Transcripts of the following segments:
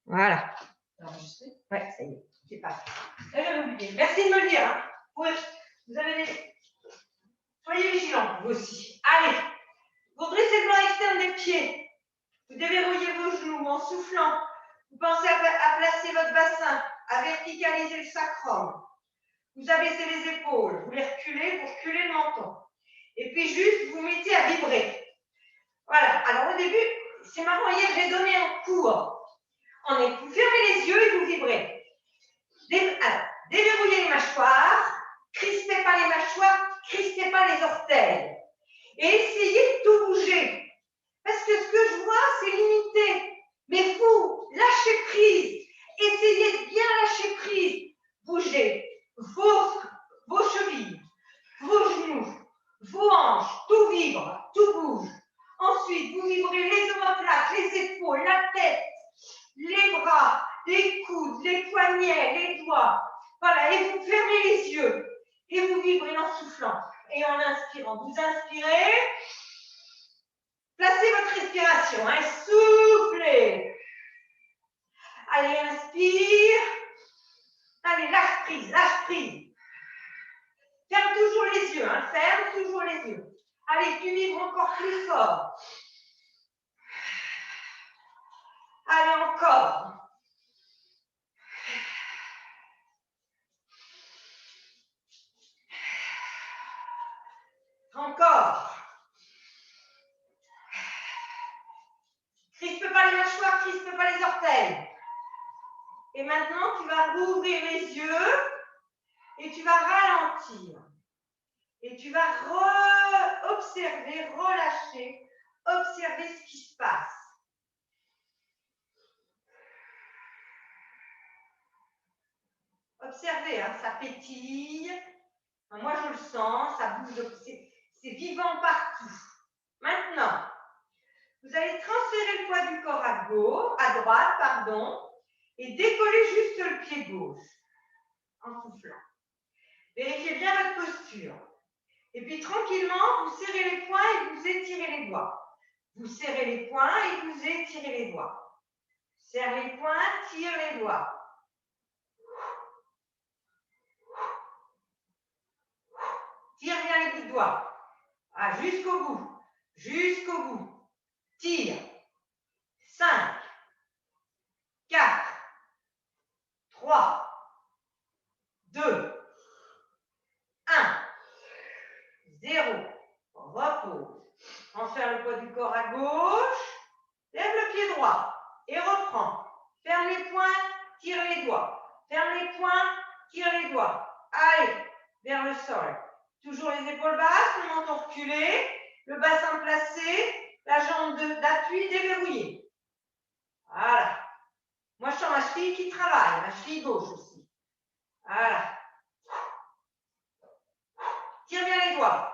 Voilà. Ouais, ça y est, c'est parti. J'avais oublié. Merci de me le dire. Hein. Vous avez des... Soyez vigilants, vous aussi. Allez, vous dressez le blanc externe des pieds. Vous déverrouillez vos genoux en soufflant. Vous pensez à placer votre bassin, à verticaliser le sacrum. Vous abaissez les épaules, vous les reculez, vous reculez le menton. Et puis juste, vous mettez à vibrer. Voilà. Alors au début, c'est marrant, hier, j'ai donné un cours. Vous fermez les yeux et vous vibrez. Alors, déverrouillez les mâchoires, crispez pas les mâchoires, crispez pas les orteils. Et essayez de tout bouger. Parce que ce que je vois, c'est limité. Mais vous, lâchez prise. Essayez de bien lâcher prise. Bougez vos chevilles, vos genoux, vos hanches, tout vibre, tout bouge. Ensuite, vous vibrez les omoplates, les épaules, la tête, les bras, les coudes, les poignets, les doigts. Voilà, et vous fermez les yeux. Et vous vibrez en soufflant et en inspirant. Vous inspirez. Placez votre respiration. Hein, soufflez. Allez, inspire. Allez, lâche prise, lâche prise. Ferme toujours les yeux. Hein, ferme toujours les yeux. Allez, tu vibres encore plus fort. Allez, encore. Encore. Crispe pas les mâchoires, crispe pas les orteils. Et maintenant, tu vas rouvrir les yeux et tu vas ralentir. Et tu vas observer, relâcher, observer ce qui se passe. Observez, hein, ça pétille. Moi, je le sens, ça bouge, c'est vivant partout. Maintenant, vous allez transférer le poids du corps à droite, et décoller juste le pied gauche en soufflant. Vérifiez bien votre posture. Et puis, tranquillement, vous serrez les poings et vous étirez les doigts. Vous serrez les poings et vous étirez les doigts. Serre les poings, tire les doigts. Tire bien les bouts de doigts. Ah, jusqu'au bout. Jusqu'au bout. Tire. 5, 4, 3, 2, 1. 0. Repose. Transfère le poids du corps à gauche. Lève le pied droit. Et reprends. Ferme les poings, tire les doigts. Ferme les poings, tire les doigts. Allez, vers le sol. Toujours les épaules basses, le menton reculé, le bassin placé, la jambe d'appui déverrouillée. Voilà. Moi, je sens ma cheville qui travaille, ma cheville gauche aussi. Voilà. Tire bien les doigts.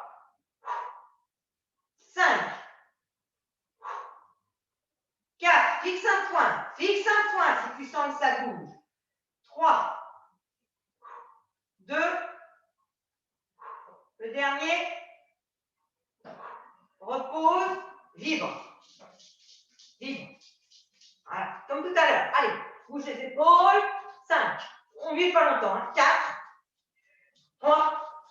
5, 4, fixe un point si tu sens que ça bouge. 3, 2, le dernier, repose, vibre. Vibre. Voilà, comme tout à l'heure. Allez, bouge les épaules. 5, on ne vit pas longtemps. Hein. 4, 3,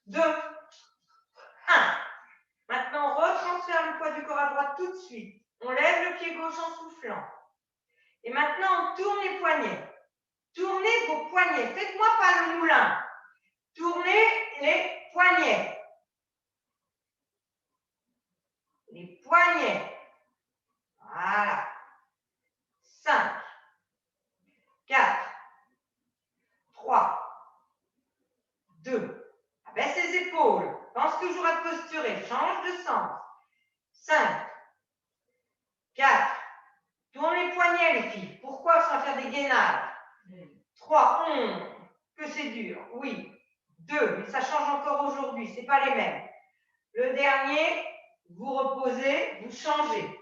2, 1. Maintenant, on retransfère le poids du corps à droite tout de suite. On lève le pied gauche en soufflant. Et maintenant, on tourne les poignets. Tournez vos poignets. Faites-moi pas le moulin. Tournez les poignets. Les poignets. Voilà. 5, 4, 3, 2. Abaisse les épaules. Pense toujours à te posturer. Change de sens. 5, 4. Tourne les poignets, les filles. Pourquoi sans faire des gainades? 3, que c'est dur. Oui. 2, mais ça change encore aujourd'hui. Ce n'est pas les mêmes. Le dernier, vous reposez, vous changez.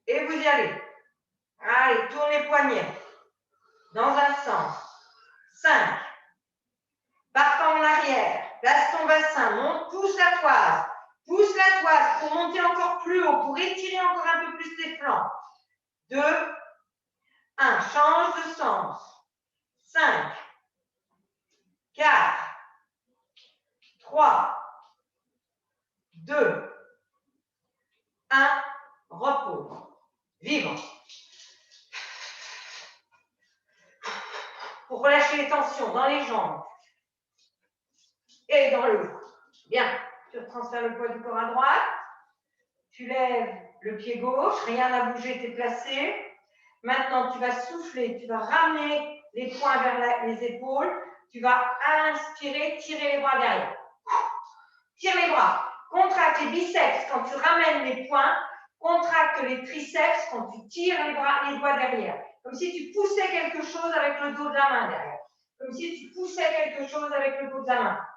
Et vous y allez. Allez, tourne les poignets. Dans un sens. 5. Partant en arrière. Place ton bassin. Monte, pousse la toise. Pousse la toise pour monter encore plus haut, pour étirer encore un peu plus tes flancs. 2, 1. Change de sens. 5, 4, 3, 2, 1. Repos. Vibre. Pour relâcher les tensions dans les jambes et dans le dos. Bien. Tu transfères le poids du corps à droite. Tu lèves le pied gauche. Rien n'a bougé, tu es placé. Maintenant, tu vas souffler. Tu vas ramener les poings vers les épaules. Tu vas inspirer, tirer les bras derrière. Tire les bras. Contracte les biceps quand tu ramènes les poings. Contracte les triceps quand tu tires les doigts derrière. Comme si tu poussais quelque chose avec le dos de la main derrière. Comme si tu poussais quelque chose avec le dos de la main.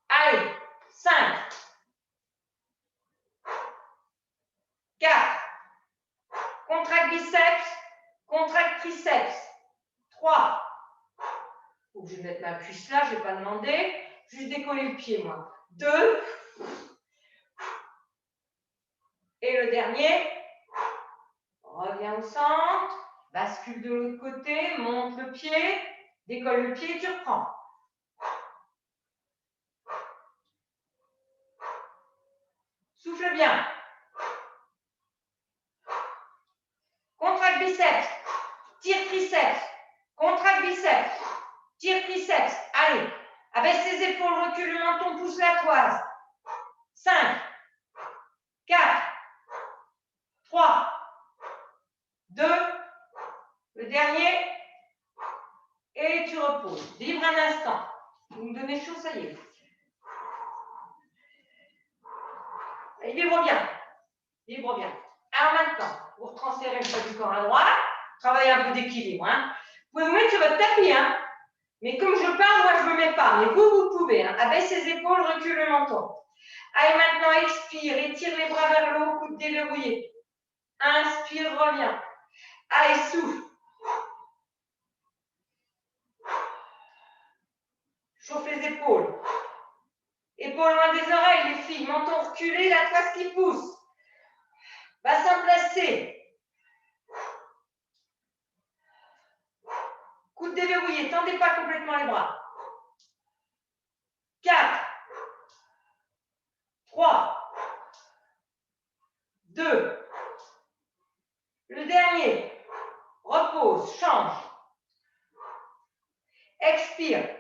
Allez, 5, 4, contracte biceps, contracte triceps. 3, faut que je mette ma cuisse là, je ne vais pas demander. Juste décoller le pied, moi. 2, et le dernier, reviens au centre, bascule de l'autre côté, monte le pied, décolle le pied et tu reprends. Souffle bien. Contracte biceps, tire triceps, contracte biceps, tire triceps. Allez, abaisse les épaules, recule le menton, pousse la toise. 5, 4, 3, 2, le dernier, et tu reposes. Vibre un instant. Vous me donnez chaud, ça y est. Et vibre bien. Vibre bien. Alors maintenant, vous retransférez le poids du corps à droite. Travaillez un peu d'équilibre. Hein. Vous pouvez vous mettre sur votre tapis. Hein. Mais comme je parle, moi, je ne me mets pas. Mais vous, vous pouvez. Hein. Abaisse les épaules, recule le menton. Allez, maintenant, expire. Étire les bras vers le haut, coude déverrouillé. Inspire, reviens. Allez, souffle. Chauffe les épaules. Épaules loin des oreilles, les filles. Menton reculé, la toise qui pousse. Bassin placé. Coude déverrouillé. Tendez pas complètement les bras. 4, 3, 2, le dernier. Repose, change. Expire.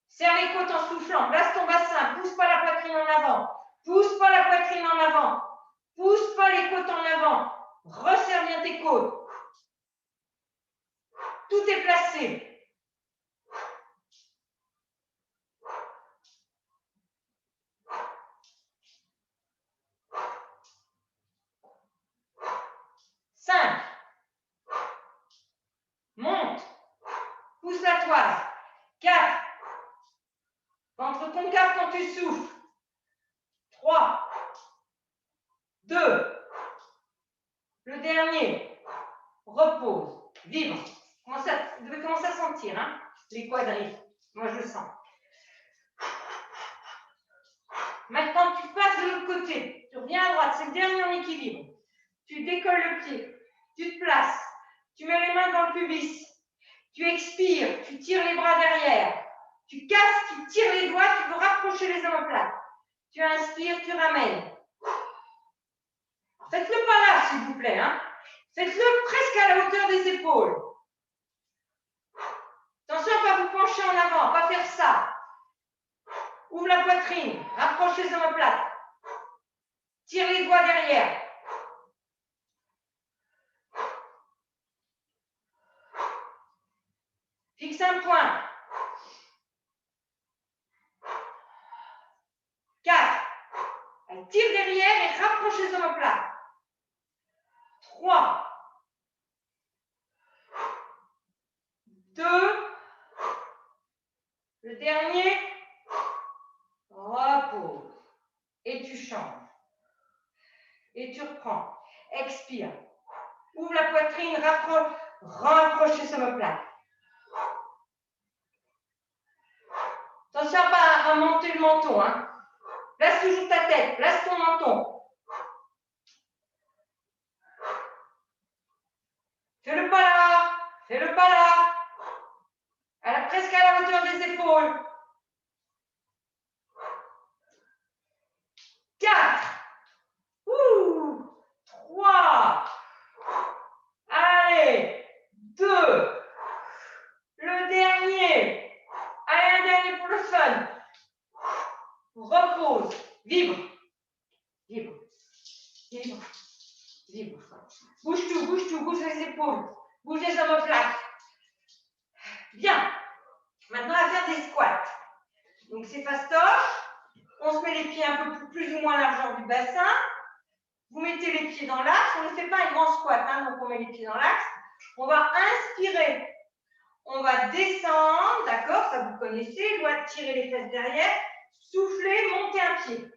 Serre les côtes en soufflant. Place ton bassin. Pousse pas la poitrine en avant. Pousse pas la poitrine en avant. Pousse pas les côtes en avant. Resserre bien tes côtes. Tout est placé. Monte. Pousse la toise. 4. Ventre concave quand tu souffles. 3. 2. Le dernier. Repose. Vibre. Vous devez commencer à sentir hein, les quadris. Moi, je le sens. Maintenant, tu passes de l'autre côté. Tu reviens à droite. C'est le dernier en équilibre. Tu décolles le pied. Tu te places. Tu mets les mains dans le pubis. Tu expires. Tu tires les bras derrière. Tu casses. Tu tires les doigts. Tu veux rapprocher les omoplates. Tu inspires. Tu ramènes. Faites-le pas là, s'il vous plaît. Hein. Faites-le presque à la hauteur des épaules. Attention à ne pas vous pencher en avant. Pas faire ça. Ouvre la poitrine. Rapproche les omoplates. Tire les doigts derrière. Fixe un point. 4. Elle tire derrière et rapproche les omoplates. 3. 2. Le dernier. Repose. Et tu changes. Et tu reprends. Expire. Ouvre la poitrine, rapproche les omoplates. Attention à à monter le menton. Hein. Place toujours ta tête, place ton menton. Fais-le pas là, fais-le pas là. Presque à la hauteur des épaules. 4. 3. Allez. 2. Le dernier. Allez, un dernier pour le fun. Repose. Vibre. Vibre. Vibre. Vibre. Bouge tout, bouge les épaules. Bouge les omoplates. Bien. Maintenant, on va faire des squats. Donc, c'est fastoche. On se met les pieds un peu plus ou moins largeur du bassin. Vous mettez les pieds dans l'axe. On ne fait pas un grand squat, hein, donc on met les pieds dans l'axe. On va inspirer. On va descendre, d'accord, ça vous connaissez. Doigt tirer les fesses derrière. Souffler, monter un pied.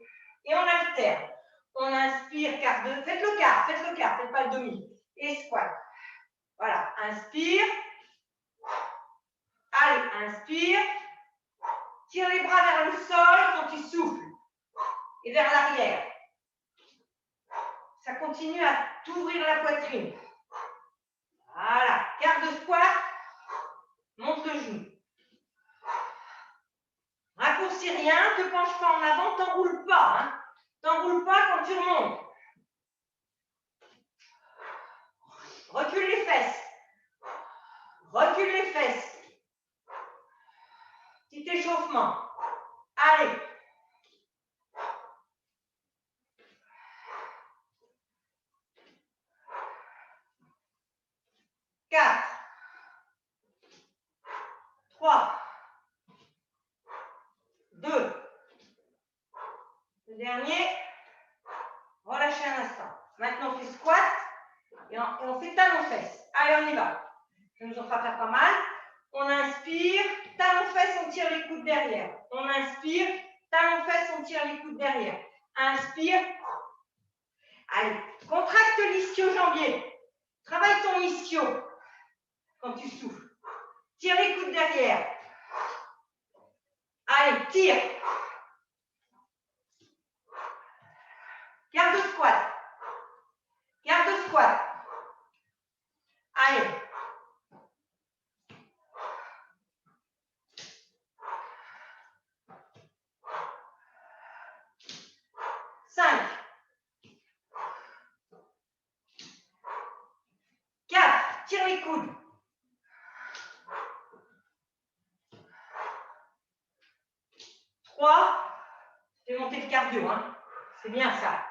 Et on alterne. On inspire, quart de. Faites le quart, faites pas le demi. Et squat. Voilà, inspire. Allez, inspire. Tire les bras vers le sol quand tu souffles. Et vers l'arrière. Ça continue à t'ouvrir la poitrine. Voilà. Quart de squat. Monte le genou. Raccourcis rien. Ne te penche pas en avant. T'enroules pas. Hein. T'enroules pas quand tu remontes. Recule les fesses. Recule les fesses. Petit échauffement. Allez. Quatre. 3. 2. Le dernier. Relâchez un instant. Maintenant, on fait squat et on fait talon-fesses. Allez, on y va. Ça nous en fera faire pas mal. On inspire, talon-fesses, on tire les coudes derrière. On inspire, talon-fesses, on tire les coudes derrière. Inspire. Allez, contracte l'ischio-jambier. Travaille ton ischio quand tu souffles. Tire les coudes derrière. Allez, tire. Garde squat. Garde squat. Allez. Cinq. 4. Tire les coudes. 3. Fais monter le cardio. Hein. C'est bien ça.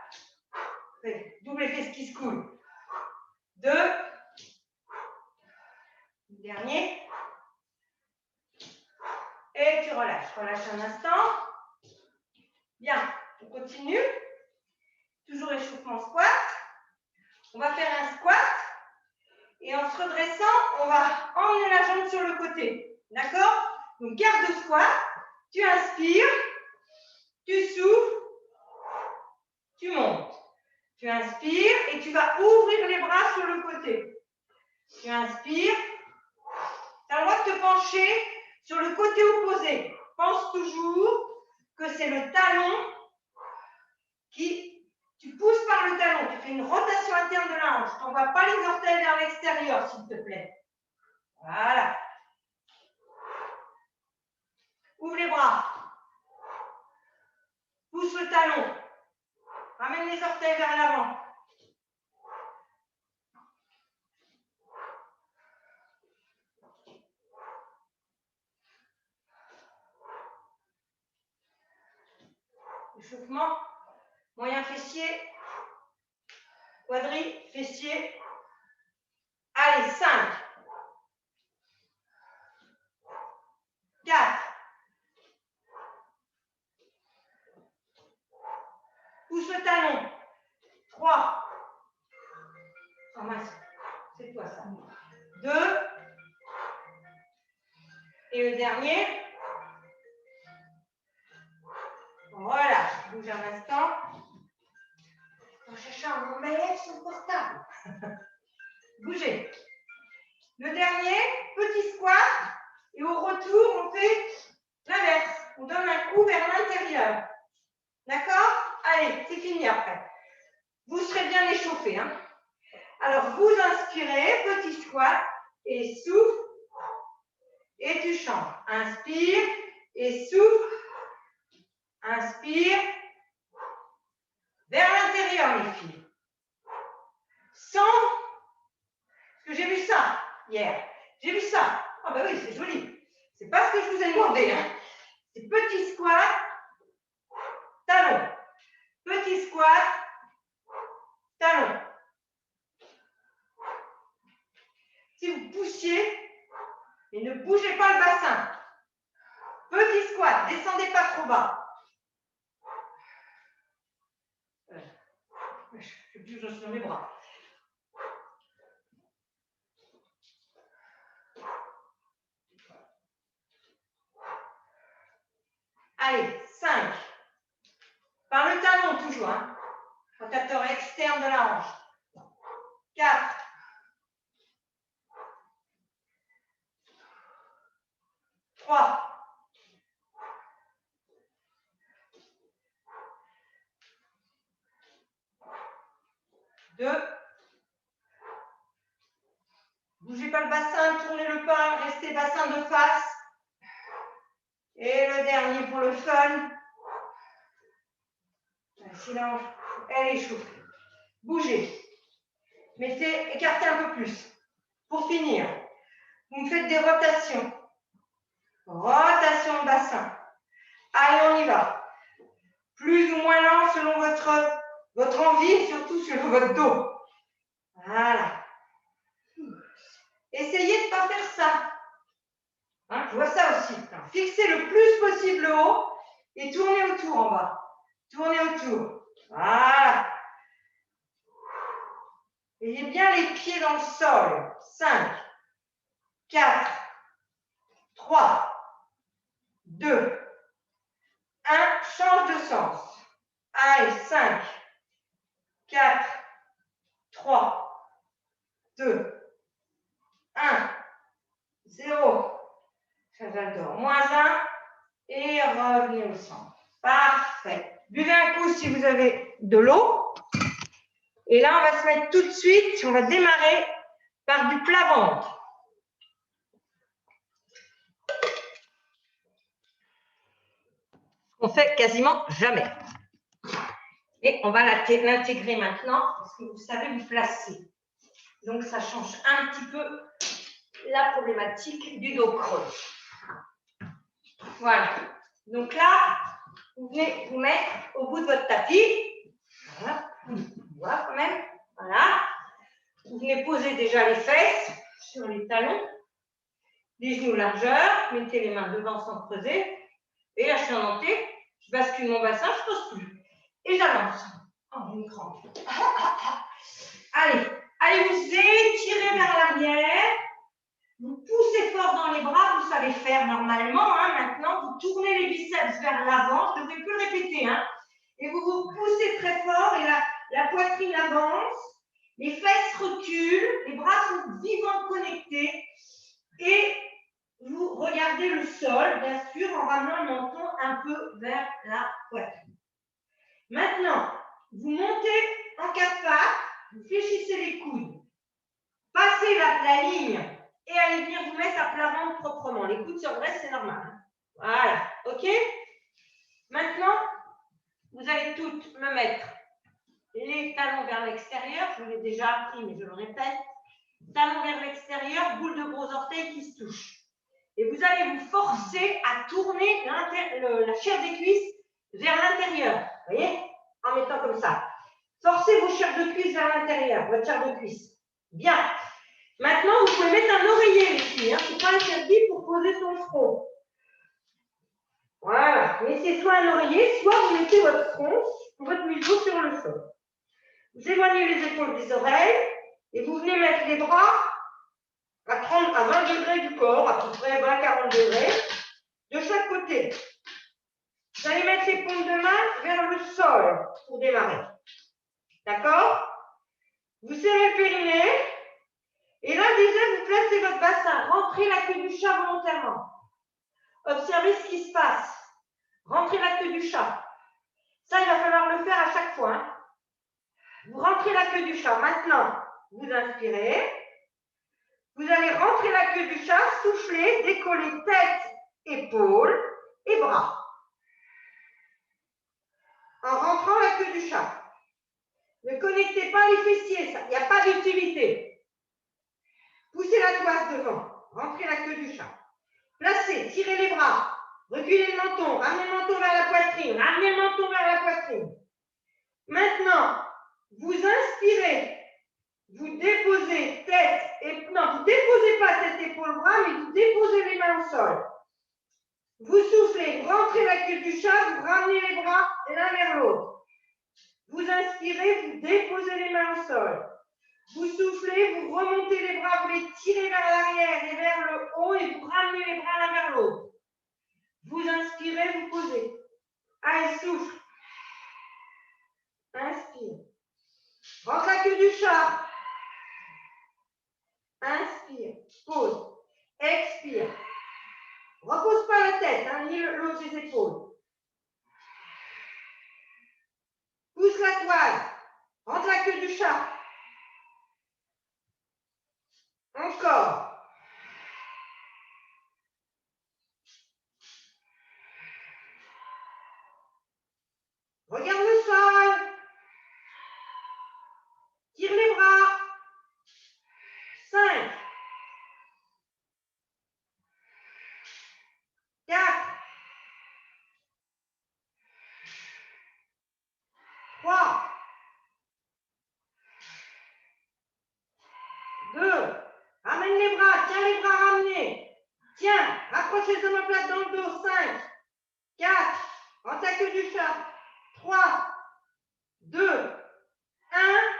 Double effet qui se coule. 2. Dernier. Et tu relâches. Relâche un instant. Bien. On continue. Toujours échauffement squat. On va faire un squat. Et en se redressant, on va emmener la jambe sur le côté. D'accord? Donc, garde squat. Tu inspires. Tu souffles. Tu montes. Tu inspires et tu vas ouvrir les bras sur le côté. Tu inspires. Tu as le droit de te pencher sur le côté opposé. Pense toujours que c'est le talon qui... Tu pousses par le talon. Tu fais une rotation interne de la hanche. Tu n'envoies pas les orteils vers l'extérieur, s'il te plaît. Voilà. Ouvre les bras. Pousse le talon. Ramène les orteils vers l'avant. Échauffement. Moyen fessier. Quadri, fessier. Allez, 5. 4. Pousse le talon. 3. Oh mince, c'est toi ça. 2. Et le dernier. Voilà, je bouge un instant. On cherche un moment sur le portable. Bougez. Le dernier, petit squat. Et au retour, on fait l'inverse. on donne un coup vers l'intérieur. D'accord? Allez, c'est fini après. Vous serez bien échauffé. Hein? Alors, vous inspirez, petit squat, et souffle, et tu chantes. Inspire, et souffle. Inspire, vers l'intérieur, les filles. Sans, parce que j'ai vu ça hier. J'ai vu ça. Ah bah oui, c'est joli. C'est pas ce que je vous ai demandé. Hein. C'est petit squat, talon. Petit squat, talon. Si vous poussiez, et ne bougez pas le bassin. Petit squat, descendez pas trop bas. Je ne sais plus, je suis dans mes bras. Allez, 5. Par le talon toujours. Hein. Rotateur externe de la hanche. 4. 3. 2. Bougez pas le bassin, tournez le pas, restez bassin de face. Et le dernier pour le fun. Sinon, elle est chauffée. Bougez. Mettez, écartez un peu plus. Pour finir, vous me faites des rotations. Rotation de bassin. Allez, on y va. Plus ou moins lent selon votre envie et surtout selon votre dos. Voilà. Essayez de ne pas faire ça. Hein, je vois ça aussi. Alors, fixez le plus possible le haut et tournez autour en bas. Tournez autour. Voilà. Ayez bien les pieds dans le sol. 5, 4, 3, 2, 1. Change de sens. Allez, 5, 4, 3, 2, 1, 0. J'adore. Moins 1 et revenez au centre. Parfait. Buvez un coup si vous avez de l'eau. Et là, on va se mettre tout de suite, on va démarrer par du plat-ventre. On fait quasiment jamais. Et on va l'intégrer maintenant parce que vous savez vous placer. Donc, ça change un petit peu la problématique du dos creux. Voilà. Donc là, vous venez vous mettre au bout de votre tapis. Voilà. Voilà quand même. Voilà. Vous venez poser déjà les fesses sur les talons. Les genoux largeur. Mettez les mains devant sans creuser. Et là, je suis en montée. Je bascule mon bassin, je ne pose plus. Et j'avance. Oh, une crampe. Allez. Allez vous étirer vers l'arrière. Vous poussez fort dans les bras, vous savez faire normalement. Hein, maintenant, vous tournez les biceps vers l'avant. Je ne vais plus le répéter. Hein, et vous vous poussez très fort et la poitrine avance. Les fesses reculent. Les bras sont vivants connectés. Et vous regardez le sol, bien sûr, en ramenant le menton un peu vers la poitrine. Maintenant, vous montez en 4 pattes. Vous fléchissez les coudes. Passez la ligne. Et allez venir vous mettre à plat ventre proprement. Les coudes sur le reste, c'est normal. Voilà, ok? Maintenant, vous allez toutes me mettre les talons vers l'extérieur. Je vous l'ai déjà appris, mais je le répète. Talons vers l'extérieur, boule de gros orteils qui se touchent. Et vous allez vous forcer à tourner la chair des cuisses vers l'intérieur. Vous voyez? En mettant comme ça. Forcez vos chairs de cuisse vers l'intérieur, votre chair de cuisse. Bien. Maintenant, vous pouvez mettre un oreiller, les filles. Hein. Ce n'est pas interdit pour poser son front. Voilà. Mettez soit un oreiller, soit vous mettez votre front, votre museau sur le sol. Vous éloignez les épaules des oreilles et vous venez mettre les bras à 20 degrés du corps, à peu près 20-40 degrés, de chaque côté. Vous allez mettre les paumes de main vers le sol pour démarrer. D'accord? Vous serrez le périnée. Et là, déjà, vous placez votre bassin. Rentrez la queue du chat volontairement. Observez ce qui se passe. Rentrez la queue du chat. Ça, il va falloir le faire à chaque fois. Hein. Vous rentrez la queue du chat. Maintenant, vous inspirez. Vous allez rentrer la queue du chat, souffler, décoller tête, épaules et bras. En rentrant la queue du chat. Ne connectez pas les fessiers, il n'y a pas d'utilité. Poussez la toise devant, rentrez la queue du chat. Placez, tirez les bras, reculez le menton, ramenez le menton vers la poitrine, ramenez le menton vers la poitrine. Maintenant, vous inspirez, vous déposez tête et non, vous ne déposez pas tête, épaule, bras, mais vous déposez les mains au sol. Vous soufflez, vous rentrez la queue du chat, vous ramenez les bras l'un vers l'autre. Vous inspirez, vous déposez les mains au sol. Vous soufflez, vous remontez les bras, vous les tirez vers l'arrière et vers le haut et vous ramenez les bras l'un vers l'autre. Vous inspirez, vous posez. Allez, souffle. Inspire. Rentre la queue du chat. Inspire. Pose. Expire. Repose pas la tête, hein, ni le long des épaules. Pousse la toile. Rentre la queue du chat. Encore. Regarde le sol. Tire les bras. 5. 4. 3. 2. Ramène les bras. Tiens les bras ramenés. Tiens, rapproche les omoplates dans le dos. 5. 4. Rentre la queue du chat. 3. 2. 1.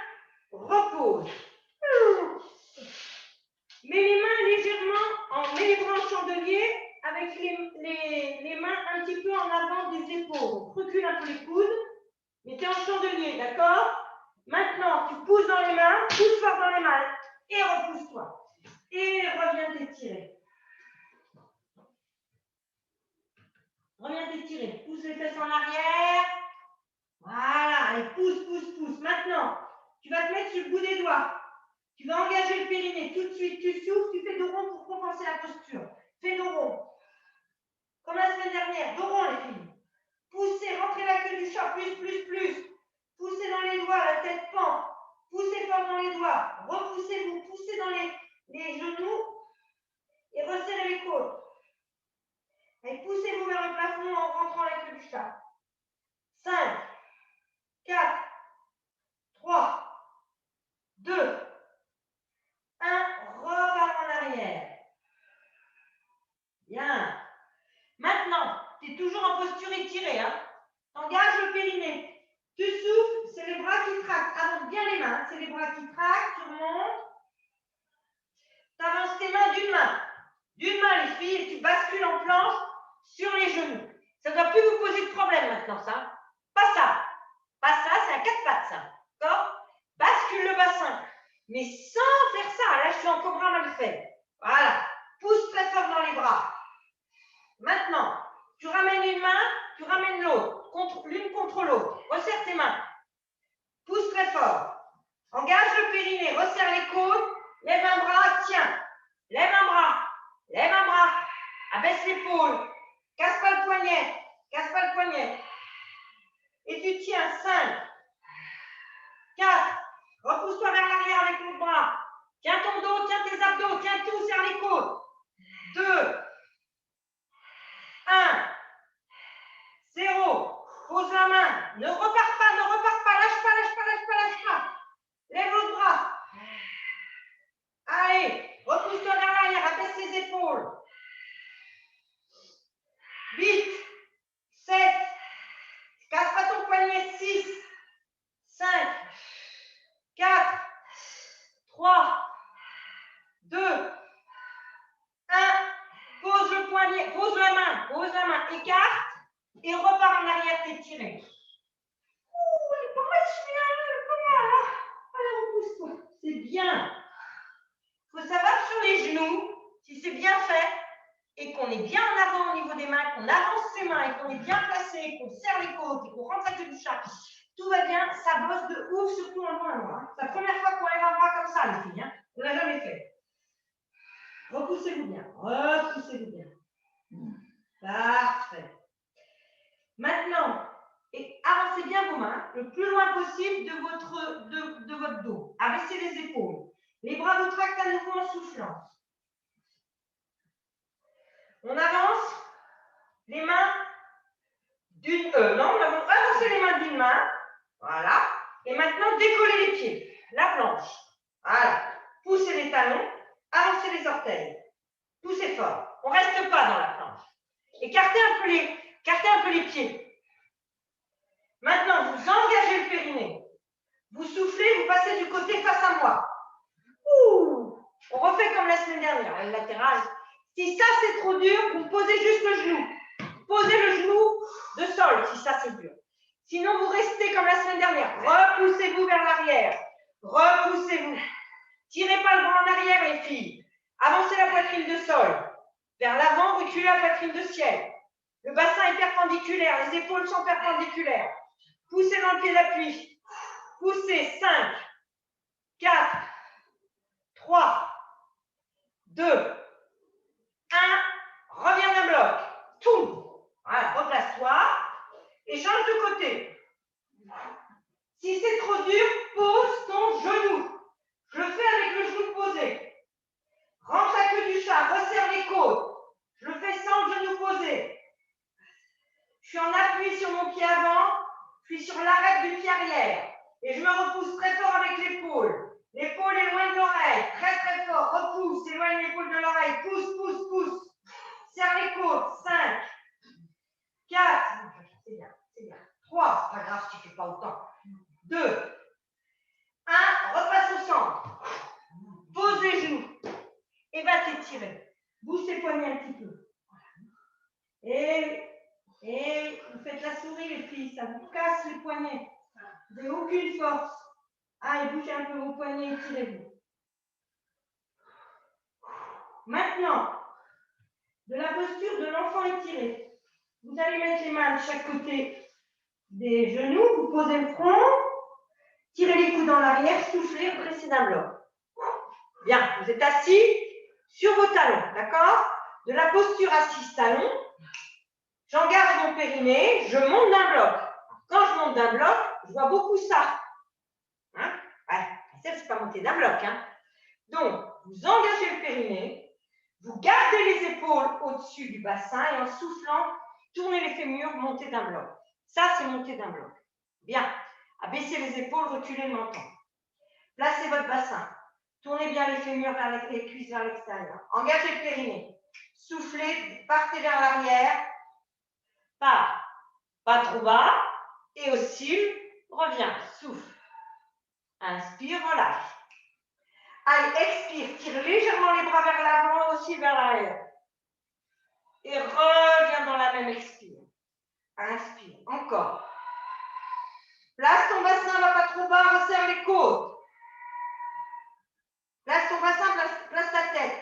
Repose. Mets les mains légèrement, mets les bras en chandelier avec les mains un petit peu en avant des épaules. Recule un peu les coudes, mais tu es en chandelier, d'accord? Maintenant, tu pousses dans les mains, pousse fort dans les mains et repousse-toi. Et reviens t'étirer. Reviens t'étirer. Pousse les fesses en arrière. Voilà, allez, pousse, pousse, pousse. Maintenant, tu vas te mettre sur le bout des doigts. Tu vas engager le périnée. Tout de suite, tu souffles, tu fais dos rond pour compenser la posture. Fais dos rond. Comme la semaine dernière, dos rond les filles. Poussez, rentrez la queue du chat, plus, plus, plus. Poussez dans les doigts, la tête pend. Poussez fort dans les doigts. Repoussez-vous, poussez dans les genoux et resserrez les côtes. Et poussez-vous vers le plafond en rentrant la queue du chat. 5, 4, 3, 2, 1, repars en arrière. Bien. Maintenant, tu es toujours en posture étirée. Hein. T'engages le périnée. Tu souffles, c'est les bras qui traquent. Avance bien les mains. C'est les bras qui traquent, tu remontes. Tu avances tes mains d'une main. D'une main, les filles, et tu bascules en planche sur les genoux. Ça ne doit plus vous poser de problème maintenant, ça. Pas ça. Pas ça, c'est un 4 pattes, ça. D'accord? Bascule le bassin. Mais sans faire ça. Là, je suis en cobra mal fait. Voilà. Pousse très fort dans les bras. Maintenant, tu ramènes une main, tu ramènes l'autre, l'une contre l'autre. Resserre tes mains. Pousse très fort. Engage le périnée, resserre les côtes. Lève un bras, tiens. Lève un bras. Lève un bras. Abaisse l'épaule. Casse pas le poignet. Casse pas le poignet. Et tu tiens 5, 4. Repousse-toi vers l'arrière avec l'autre bras. Tiens ton dos, tiens tes abdos, tiens tout, serre les côtes. 2, 1, 0. Pose la main. Ne repars pas, ne repars pas. Lâche pas, lâche pas, lâche pas, lâche pas. Lève l'autre bras. Allez, repousse-toi vers l'arrière, abaisse les épaules. 8, 7, casse pas ton poignet. 6, 5, 4, 3, 2, 1. Pose le poignet, pose la main, écarte et repars en arrière, t'étirer. Ouh, elle est pas mal celui-là, pas mal. Hein. Allez, repousse-toi. C'est bien. Il faut savoir sur les genoux, si c'est bien fait, et qu'on est bien en avant au niveau des mains, qu'on avance ses mains et qu'on est bien placé, qu'on serre les côtes et qu'on rentre la queue du chat, tout va bien, ça bosse de ouf, surtout en loin. Hein. C'est la première fois qu'on lève un bras comme ça, les filles. Hein. On ne l'a jamais fait. Repoussez-vous bien. Repoussez-vous bien. Parfait. Maintenant, et avancez bien vos mains le plus loin possible de votre dos. Abaissez les épaules. Les bras vous tractent à nouveau en soufflant. On avance les mains d'une... non, on avance avancer les mains d'une main. Voilà. Et maintenant, décollez les pieds. La planche. Voilà. Poussez les talons. Avancez les orteils. Poussez fort. On ne reste pas dans la planche. Écartez un peu les pieds. Maintenant, vous engagez le périnée. Vous soufflez, vous passez du côté face à moi. Ouh. On refait comme la semaine dernière, le latéral. Si ça c'est trop dur, vous posez juste le genou. Posez le genou de sol si ça c'est dur. Sinon, vous restez comme la semaine dernière. Repoussez-vous vers l'arrière. Repoussez-vous. Tirez pas le bras en arrière, les filles. Avancez la poitrine de sol. Vers l'avant, reculez la poitrine de ciel. Le bassin est perpendiculaire, les épaules sont perpendiculaires. Poussez dans le pied d'appui. Poussez. 5, 4, 3, 2, 1. Reviens d'un bloc. Tout. Voilà, replace-toi. Et change de côté. Si c'est trop dur, pose ton genou. Je le fais avec le genou posé. Rentre la queue du chat, resserre les côtes. Je le fais sans le genou posé. Je suis en appui sur mon pied avant, je suis sur l'arête du pied arrière. Et je me repousse très fort avec l'épaule. L'épaule éloigne l'oreille, très très fort. Repousse, éloigne l'épaule de l'oreille. Pousse, pousse, pousse. Serre les côtes. 5, 4, c'est bien, c'est bien. 3, c'est pas grave si tu ne fais pas autant. 2, 1, repasse au centre. Pose les genoux. Et va t'étirer. Bouge tes poignets un petit peu. Et vous faites la souris, les filles, ça vous casse les poignets. Vous n'avez aucune force. Allez, bougez un peu vos poignets, étirez-vous. Maintenant, de la posture de l'enfant étiré, vous allez mettre les mains de chaque côté des genoux, vous posez le front, tirez les coudes en arrière, soufflez, dressez d'un bloc. Bien, vous êtes assis sur vos talons, d'accord? De la posture assise talon, j'engage mon périnée, je monte d'un bloc. Quand je monte d'un bloc, je vois beaucoup ça. Hein? Ouais, ça, c'est pas monter d'un bloc. Hein? Donc, vous engagez le périnée, vous gardez les épaules au-dessus du bassin et en soufflant, tournez les fémurs, montez d'un bloc. Ça, c'est monter d'un bloc. Bien. Abaissez les épaules, reculez le menton. Placez votre bassin. Tournez bien les fémurs vers les cuisses vers l'extérieur. Engagez le périnée. Soufflez, partez vers l'arrière. Pas trop bas. Et oscille. Reviens. Souffle. Inspire, relâche. Allez, expire. Tire légèrement les bras vers l'avant, aussi vers l'arrière. Et reviens dans la même expire. Inspire. Encore. Place ton bassin, va pas trop bas, resserre les côtes. Place ton bassin, place ta tête.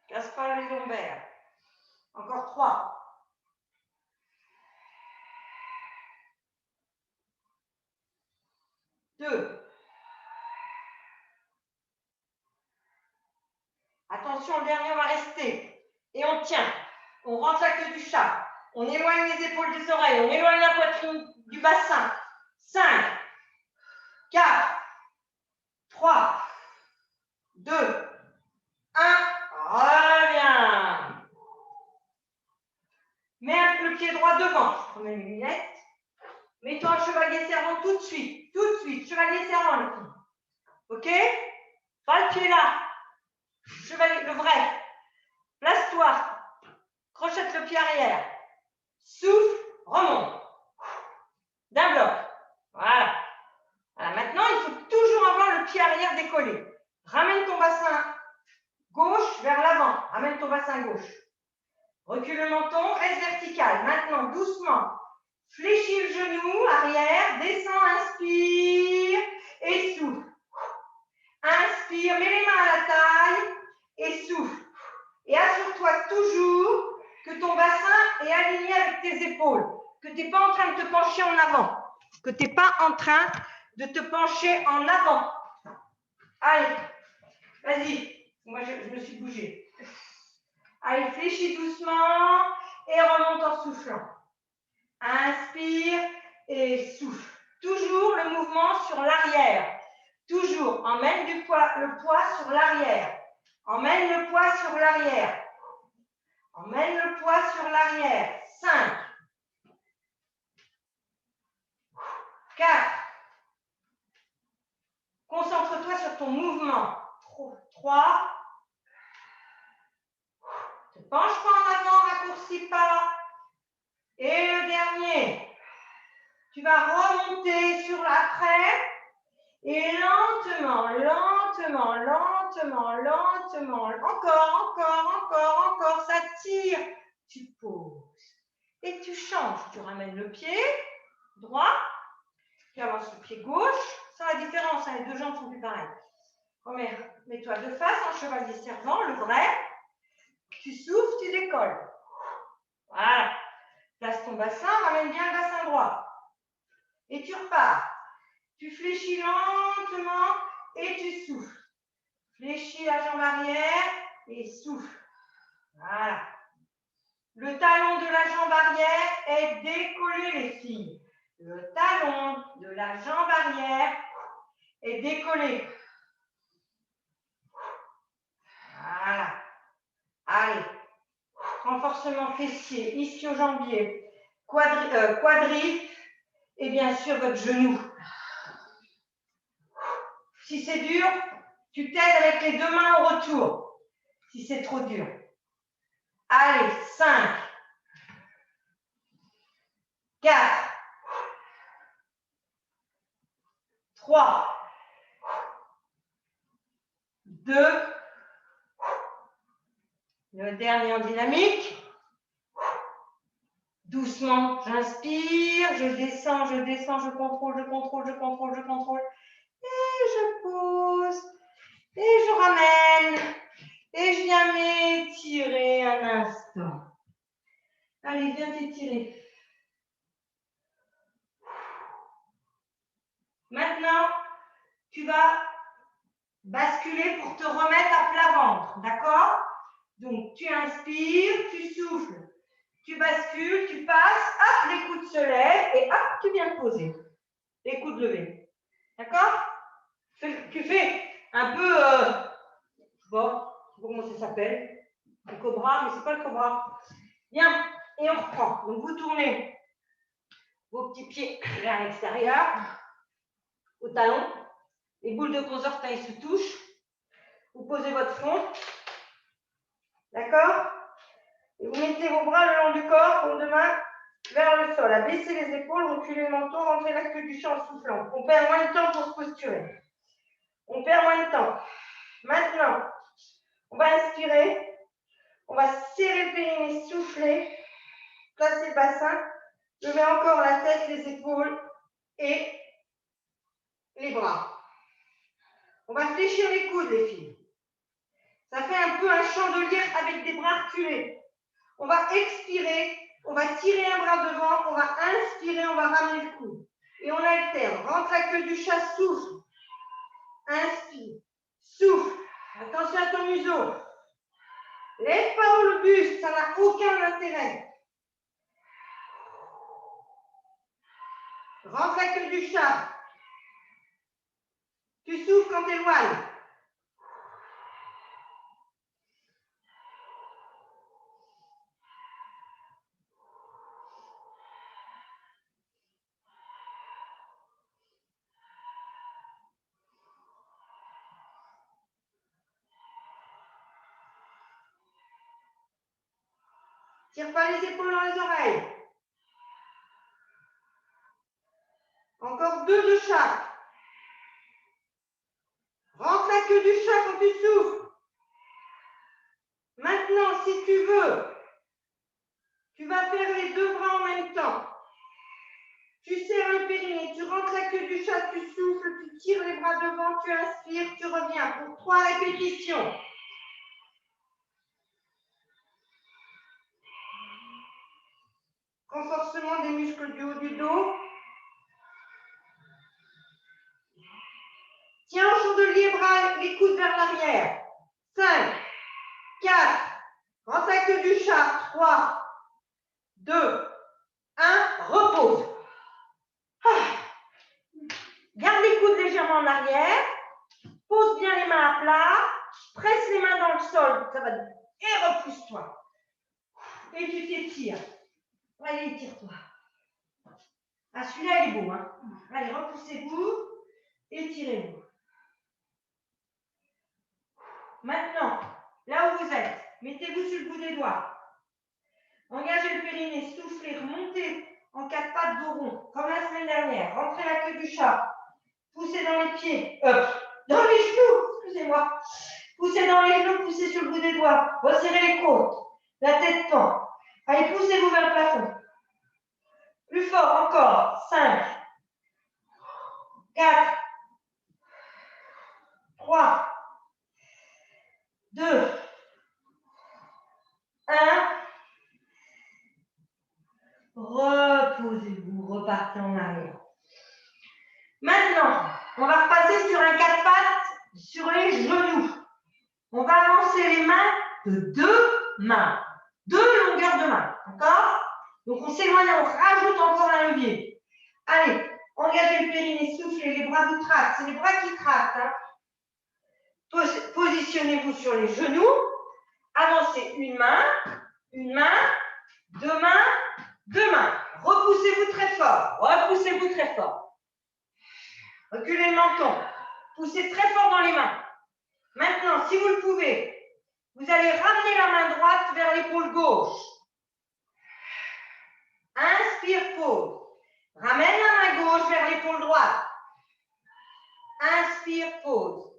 Casse pas les lombaires. Encore 3. Attention, le dernier, on va rester. Et on tient. On rentre la queue du chat. On éloigne les épaules des oreilles. On éloigne la poitrine du bassin. 5, 4, 3, 2, 1. Reviens. Mets le pied droit devant. Je prends mes lunettes. Mets-toi un chevalier servant tout de suite. Tout de suite. Chevalier servant, le pied. Ok? Pas le pied là. Chevalier, le vrai. Place-toi. crochette le pied arrière. Souffle, remonte. D'un bloc. Voilà. Voilà. Maintenant, il faut toujours avoir le pied arrière décollé. Ramène ton bassin gauche vers l'avant. Ramène ton bassin gauche. Recule le menton, reste vertical. Maintenant, doucement, fléchis le genou, arrière, descends, inspire et souffle. Inspire, mets les mains à la taille et souffle. Et assure-toi toujours que ton bassin est aligné avec tes épaules, que tu n'es pas en train de te pencher en avant, que tu n'es pas en train de te pencher en avant. Allez, vas-y. Moi, je me suis bougée. Allez, fléchis doucement et remonte en soufflant. Inspire et souffle. Toujours le mouvement sur l'arrière. Toujours, emmène le poids sur l'arrière. Emmène le poids sur l'arrière. Emmène le poids sur l'arrière. 5. 4. Concentre-toi sur ton mouvement. 3. Ne penche pas en avant, raccourcis pas. Et le dernier. Tu vas remonter sur l'après. Et lentement, lentement, lentement, lentement, encore, ça tire. Tu poses. Et tu changes. Tu ramènes le pied droit. Tu avances le pied gauche. Sans la différence, hein, les deux jambes sont plus pareilles. Mets-toi de face en chevalier servant, le vrai. Tu souffles, tu décolles. Voilà. Place ton bassin, ramène bien le bassin droit. Et tu repars. Tu fléchis lentement et tu souffles. Fléchis la jambe arrière et souffle. Voilà. Le talon de la jambe arrière est décollé, les filles. Le talon de la jambe arrière est décollé. Voilà. Allez. Renforcement fessier, ischio-jambier, quadriceps et bien sûr votre genou. Si c'est dur, tu t'aides avec les deux mains au retour. Si c'est trop dur. Allez, 5, 4, 3, 2, le dernier en dynamique. Doucement, j'inspire, je descends, je contrôle. Et je pose, et je ramène, et je viens m'étirer un instant. Allez, viens t'étirer. Maintenant, tu vas basculer pour te remettre à plat ventre, d'accord? Donc, tu inspires, tu souffles, tu bascules, tu passes, hop, les coudes se lèvent et hop, tu viens te poser. Les coudes levés, d'accord? Tu fais un peu, bon, je sais pas comment ça s'appelle, le cobra, mais c'est pas le cobra. Bien, et on reprend. Donc, vous tournez vos petits pieds vers l'extérieur, au talon. Les boules de gros orteils se touchent. Vous posez votre front. D'accord? Et vous mettez vos bras le long du corps, paume de main vers le sol. Abaissez les épaules, reculez le menton, rentrez la queue du champ en soufflant. On perd moins de temps pour se posturer. On perd moins de temps. Maintenant, on va inspirer. On va serrer le périnée, souffler. Placer le bassin. Levez encore la tête, les épaules et les bras. On va fléchir les coudes, les filles. Ça fait un peu un chandelier avec des bras reculés. On va expirer, on va tirer un bras devant, on va inspirer, on va ramener le coude. Et on alterne. Rentre la queue du chat, souffle. Inspire, souffle. Attention à ton museau. Lève pas haut le buste, ça n'a aucun intérêt. Rentre la queue du chat. Tu souffles quand tu éloignes. Tire pas les épaules dans les oreilles. Encore 2 de chaque. Rentre la queue du chat quand tu souffles. Maintenant, si tu veux, tu vas faire les 2 bras en même temps. Tu serres le périnée, tu rentres la queue du chat, tu souffles, tu tires les bras devant, tu inspires, tu reviens pour 3 répétitions. Renforcement des muscles du haut du dos. Tiens en chandelier, bras, les coudes vers l'arrière. 5, 4, rentre la queue du chat. 3, 2, 1, repose. Garde les coudes légèrement en arrière. Pose bien les mains à plat. Presse les mains dans le sol. Ça va. Et repousse-toi. Et tu t'étires. Allez, étire-toi. Ah, celui-là, il est beau. Hein. Allez, repoussez-vous. Étirez-vous. Maintenant, là où vous êtes, mettez-vous sur le bout des doigts. Engagez le périnée, soufflez, remontez en 4 pattes dos rond, comme la semaine dernière. Rentrez la queue du chat. Poussez dans les pieds. Dans les genoux, excusez-moi. Poussez dans les genoux, poussez sur le bout des doigts. Resserrez les côtes. La tête pend. Allez, poussez-vous vers le plafond. Plus fort, encore. 5, 4, 3, 2, 1. Reposez-vous, repartez en arrière. Maintenant, on va repasser sur un 4 pattes sur les genoux. On va avancer les mains de 2 mains. 2 longueurs de main, d'accord? Donc on s'éloigne, on rajoute encore un levier. Allez, engagez le périnée, soufflez, les bras vous tractent. C'est les bras qui tractent. Hein. Positionnez-vous sur les genoux. Avancez une main, 2 mains, 2 mains. Repoussez-vous très fort. Repoussez-vous très fort. Reculez le menton. Poussez très fort dans les mains. Maintenant, si vous le pouvez, vous allez ramener la main droite vers l'épaule gauche. Inspire, pause. Ramène la main gauche vers l'épaule droite. Inspire, pause.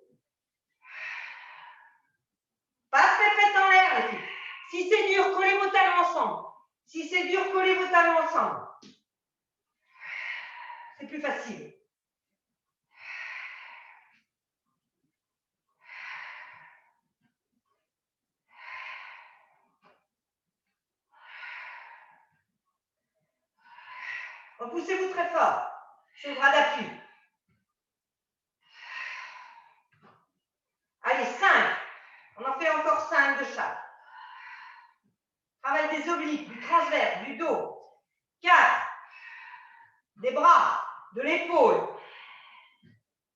Pas de pépette en l'air, les filles. Si c'est dur, collez vos talons ensemble. Si c'est dur, collez vos talons ensemble. C'est plus facile. Repoussez-vous très fort sur le bras d'appui. Allez, 5. On en fait encore 5 de chaque. Travail des obliques, du transverse, du dos. 4. Des bras, de l'épaule.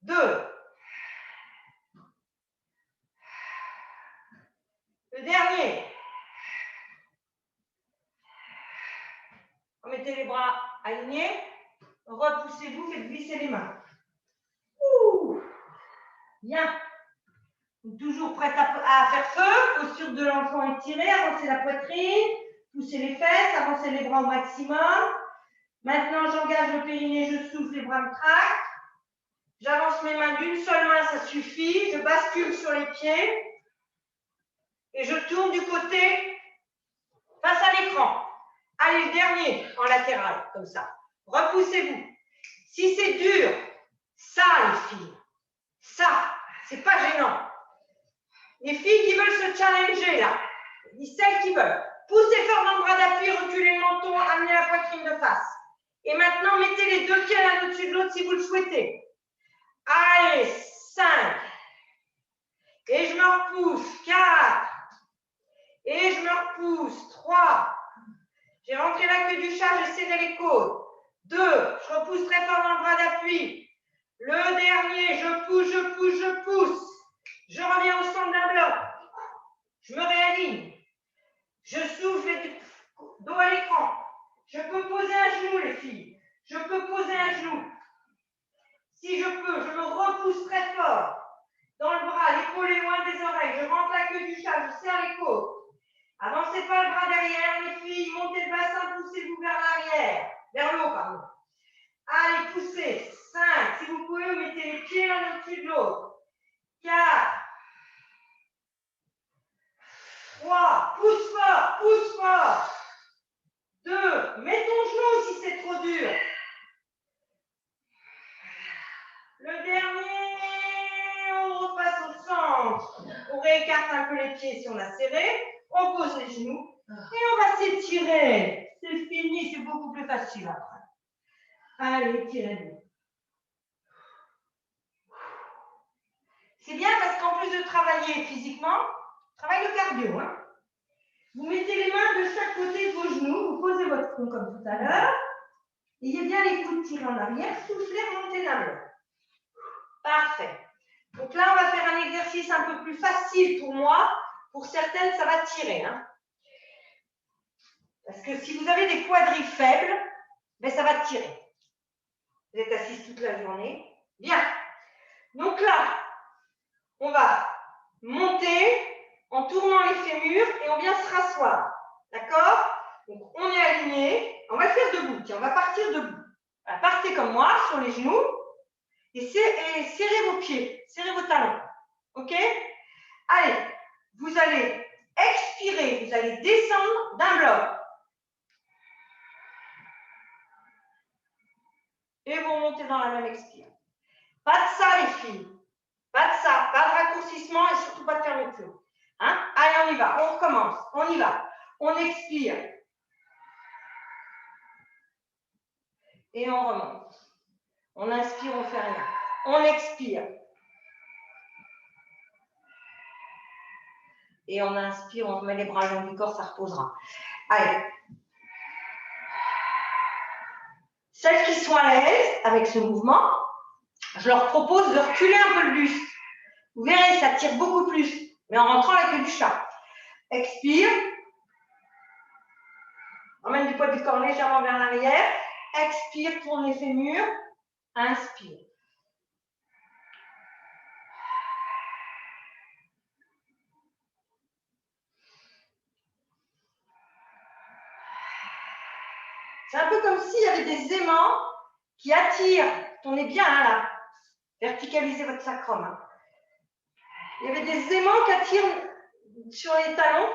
2. Le dernier. Remettez les bras alignés. Repoussez-vous, faites glisser les mains. Ouh. Bien. Toujours prête à faire feu. Posture de l'enfant étirée. Avancez la poitrine. Poussez les fesses. Avancez les bras au maximum. Maintenant, j'engage le périnée. Je souffle, les bras me tractent. J'avance mes mains d'une seule main, ça suffit. Je bascule sur les pieds. Et je tourne du côté face à l'écran. Allez, le dernier en latéral, comme ça. Repoussez-vous. Si c'est dur, ça, les filles, ça, c'est pas gênant. Les filles qui veulent se challenger, là, celles qui veulent, poussez fort dans le bras d'appui, reculez le menton, amenez la poitrine de face. Et maintenant, mettez les 2 pieds l'un au-dessus de l'autre si vous le souhaitez. Allez, 5. Et je me repousse. 4. Et je me repousse. 3. J'ai rentré la queue du chat, j'ai serré les côtes. 2. Je repousse très fort dans le bras d'appui. Le dernier, je pousse, je pousse, je pousse. Je reviens au centre d'un bloc. Je me réaligne. Je souffle dos à l'écran. Je peux poser un genou, les filles. Je peux poser un genou. Si je peux, je me repousse très fort. Dans le bras, l'épaule est loin des oreilles. Je rentre la queue du chat, je serre les côtes. Avancez pas le bras derrière, les filles. Montez le bassin, poussez-vous vers l'arrière. Vers le haut, pardon. Allez, poussez. 5. Si vous pouvez, vous mettez les pieds l'un au-dessus de l'autre. 4. 3. Pousse fort, pousse fort. 2. Mets ton genou si c'est trop dur. Le dernier, on repasse au centre. On réécarte un peu les pieds si on a serré. On pose les genoux et on va s'étirer. C'est fini, c'est beaucoup plus facile après. Allez, étirez-vous. C'est bien parce qu'en plus de travailler physiquement, travaille le cardio. Hein. Vous mettez les mains de chaque côté de vos genoux, vous posez votre front comme tout à l'heure. Ayez bien les coudes tirés en arrière, soufflez, montez la main. Parfait. Donc là, on va faire un exercice un peu plus facile pour moi. Pour certaines, ça va tirer. Hein. Parce que si vous avez des quadris faibles, ben ça va tirer. Vous êtes assise toute la journée. Bien. Donc là, on va monter en tournant les fémurs et on vient se rasseoir. D'accord? Donc on est aligné. On va le faire debout. Tiens, on va partir debout. Voilà, partez comme moi, sur les genoux. Et serrez vos pieds. Serrez vos talons. OK? Allez, vous allez expirer. Vous allez descendre d'un bloc. Et vous remontez dans la même expire. Pas de ça, les filles. Pas de ça. Pas de raccourcissement et surtout pas de fermeture. Hein? Allez, on y va. On recommence. On y va. On expire. Et on remonte. On inspire, on fait rien. On expire. Et on inspire, on met les bras le long du corps, ça reposera. Allez. Celles qui sont à l'aise avec ce mouvement, je leur propose de reculer un peu le buste. Vous verrez, ça tire beaucoup plus, mais en rentrant la queue du chat. Expire. Emmène du poids du corps légèrement vers l'arrière. Expire, tourne les fémurs. Inspire. C'est un peu comme s'il y avait des aimants qui attirent. Tournez bien hein, là. Verticalisez votre sacrum. Hein. Il y avait des aimants qui attirent sur les talons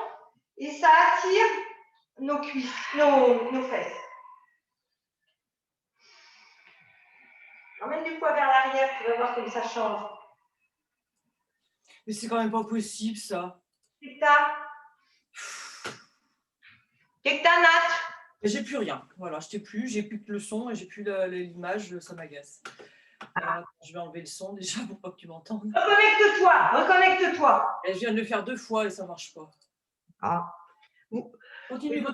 et ça attire nos cuisses, nos fesses. Emmène du poids vers l'arrière, tu vas voir comme ça change. Mais c'est quand même pas possible ça. Qu'est-ce que t'as, Nat? J'ai plus rien. Voilà, j'ai plus que le son et j'ai plus l'image, ça m'agace. Voilà, je vais enlever le son déjà pour pas que tu m'entendes. Reconnecte-toi. Et je viens de le faire 2 fois et ça marche pas. Ah. Continue.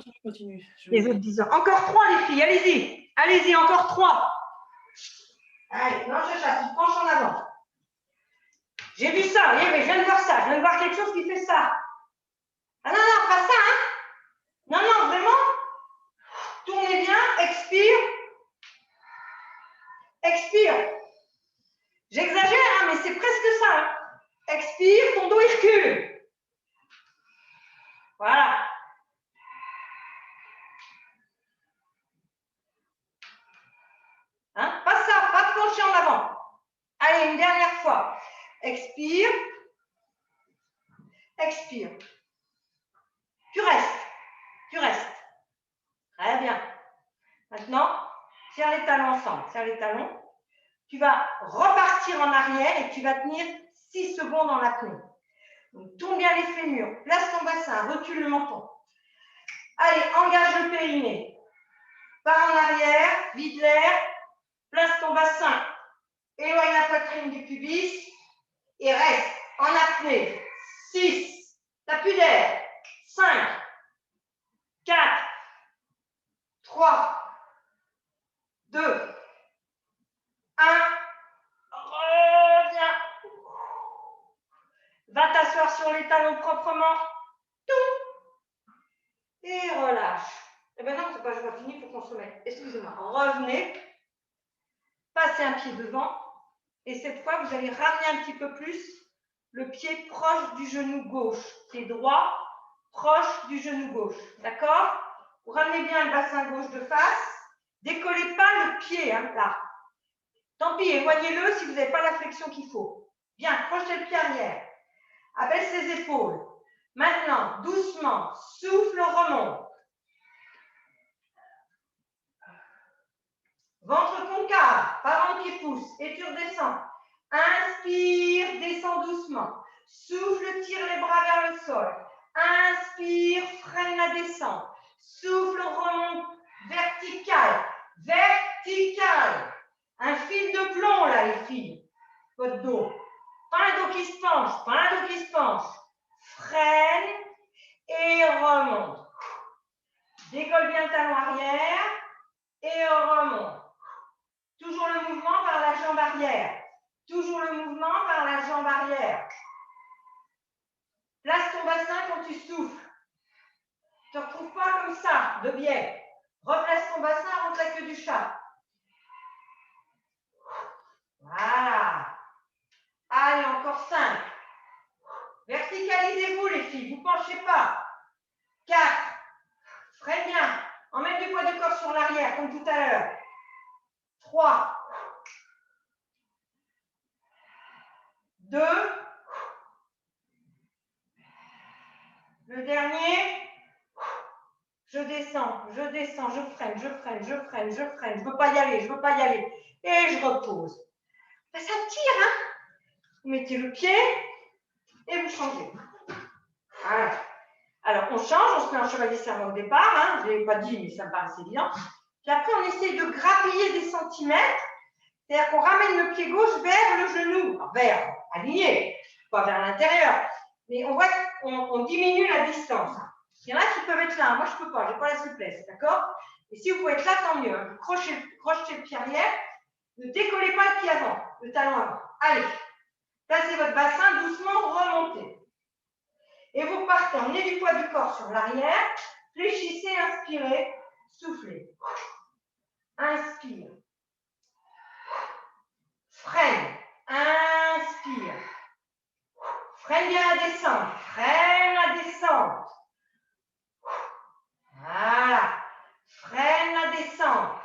Les autres disent encore 3 les filles, allez-y. Allez-y, encore 3. Allez, non, je chasse, tu te penches en avant. J'ai vu ça, mais je viens de voir ça. Je viens de voir quelque chose qui fait ça. Ah non, pas ça, hein. Non, vraiment. Tournez bien, expire. Expire. J'exagère, hein, mais c'est presque ça. Hein. Expire, ton dos il recule. Voilà. Hein, pas ça, pas de pencher en avant. Allez, une dernière fois. Expire. Expire. Tu restes. Très bien. Maintenant, serre les talons ensemble. Serre les talons. Tu vas repartir en arrière et tu vas tenir 6 secondes en apnée. Donc, tourne bien les fémurs. Place ton bassin. Recule le menton. Allez, engage le périnée. Pars en arrière. Vide l'air. Place ton bassin. Éloigne la poitrine du pubis. Et reste en apnée. 6. T'as plus d'air. 5. 4. 3. 2. 1. Reviens. Va t'asseoir sur les talons proprement. Tout. Et relâche. Eh bien non, c'est pas fini, il faut qu'on se mette. Excusez-moi. Revenez. Passez un pied devant. Et cette fois, vous allez ramener un petit peu plus le pied proche du genou gauche. Pied droit proche du genou gauche. D'accord? Vous ramenez bien le bassin gauche de face. Décollez pas le pied, hein, là. Tant pis, éloignez-le si vous n'avez pas la flexion qu'il faut. Bien, crochez le pied arrière. Abaisse les épaules. Maintenant, doucement, souffle, remonte. Ventre concave, pas ventre qui pousse. Étire, descend. Inspire, descend doucement. Souffle, tire les bras vers le sol. Inspire, freine la descente. Souffle, remonte, vertical. Vertical. Un fil de plomb là, les filles. Votre dos. Pas un dos qui se penche, pas un dos qui se penche. Freine et remonte. Décolle bien le talon arrière et remonte. Toujours le mouvement par la jambe arrière. Toujours le mouvement par la jambe arrière. Place ton bassin quand tu souffles. Ne te retrouve pas comme ça, de biais. Replace ton bassin, rentre la queue du chat. Voilà. Allez, encore 5. Verticalisez-vous les filles, vous ne penchez pas. 4. Freine bien. Emmène du poids du corps sur l'arrière, comme tout à l'heure. 3. 2. Le dernier. Je descends, je freine, je freine, je freine, je freine. Je ne veux pas y aller, je ne veux pas y aller. Et je repose. Ben, ça tire, hein? Vous mettez le pied et vous changez. Voilà. Alors, on change, on se met en chevalier servant au départ. Hein, je ne l'ai pas dit, mais ça me paraissait évident. Puis après, on essaye de grappiller des centimètres. C'est-à-dire qu'on ramène le pied gauche vers le genou. Enfin, vers, aligné, pas vers l'intérieur. Mais on voit qu'on diminue la distance. Il y en a qui peuvent être là. Moi, je ne peux pas. Je n'ai pas la souplesse. D'accord? Et si vous pouvez être là, tant mieux. Hein. Crochez le pied arrière. Ne décollez pas le pied avant, le talon avant. Allez. Placez votre bassin, doucement, remontez. Et vous partez, emmenez du poids du corps sur l'arrière. Fléchissez, inspirez, soufflez. Inspire. Freine. Inspire. Freine bien la descente. Freine la descente. Voilà. Freine la descente.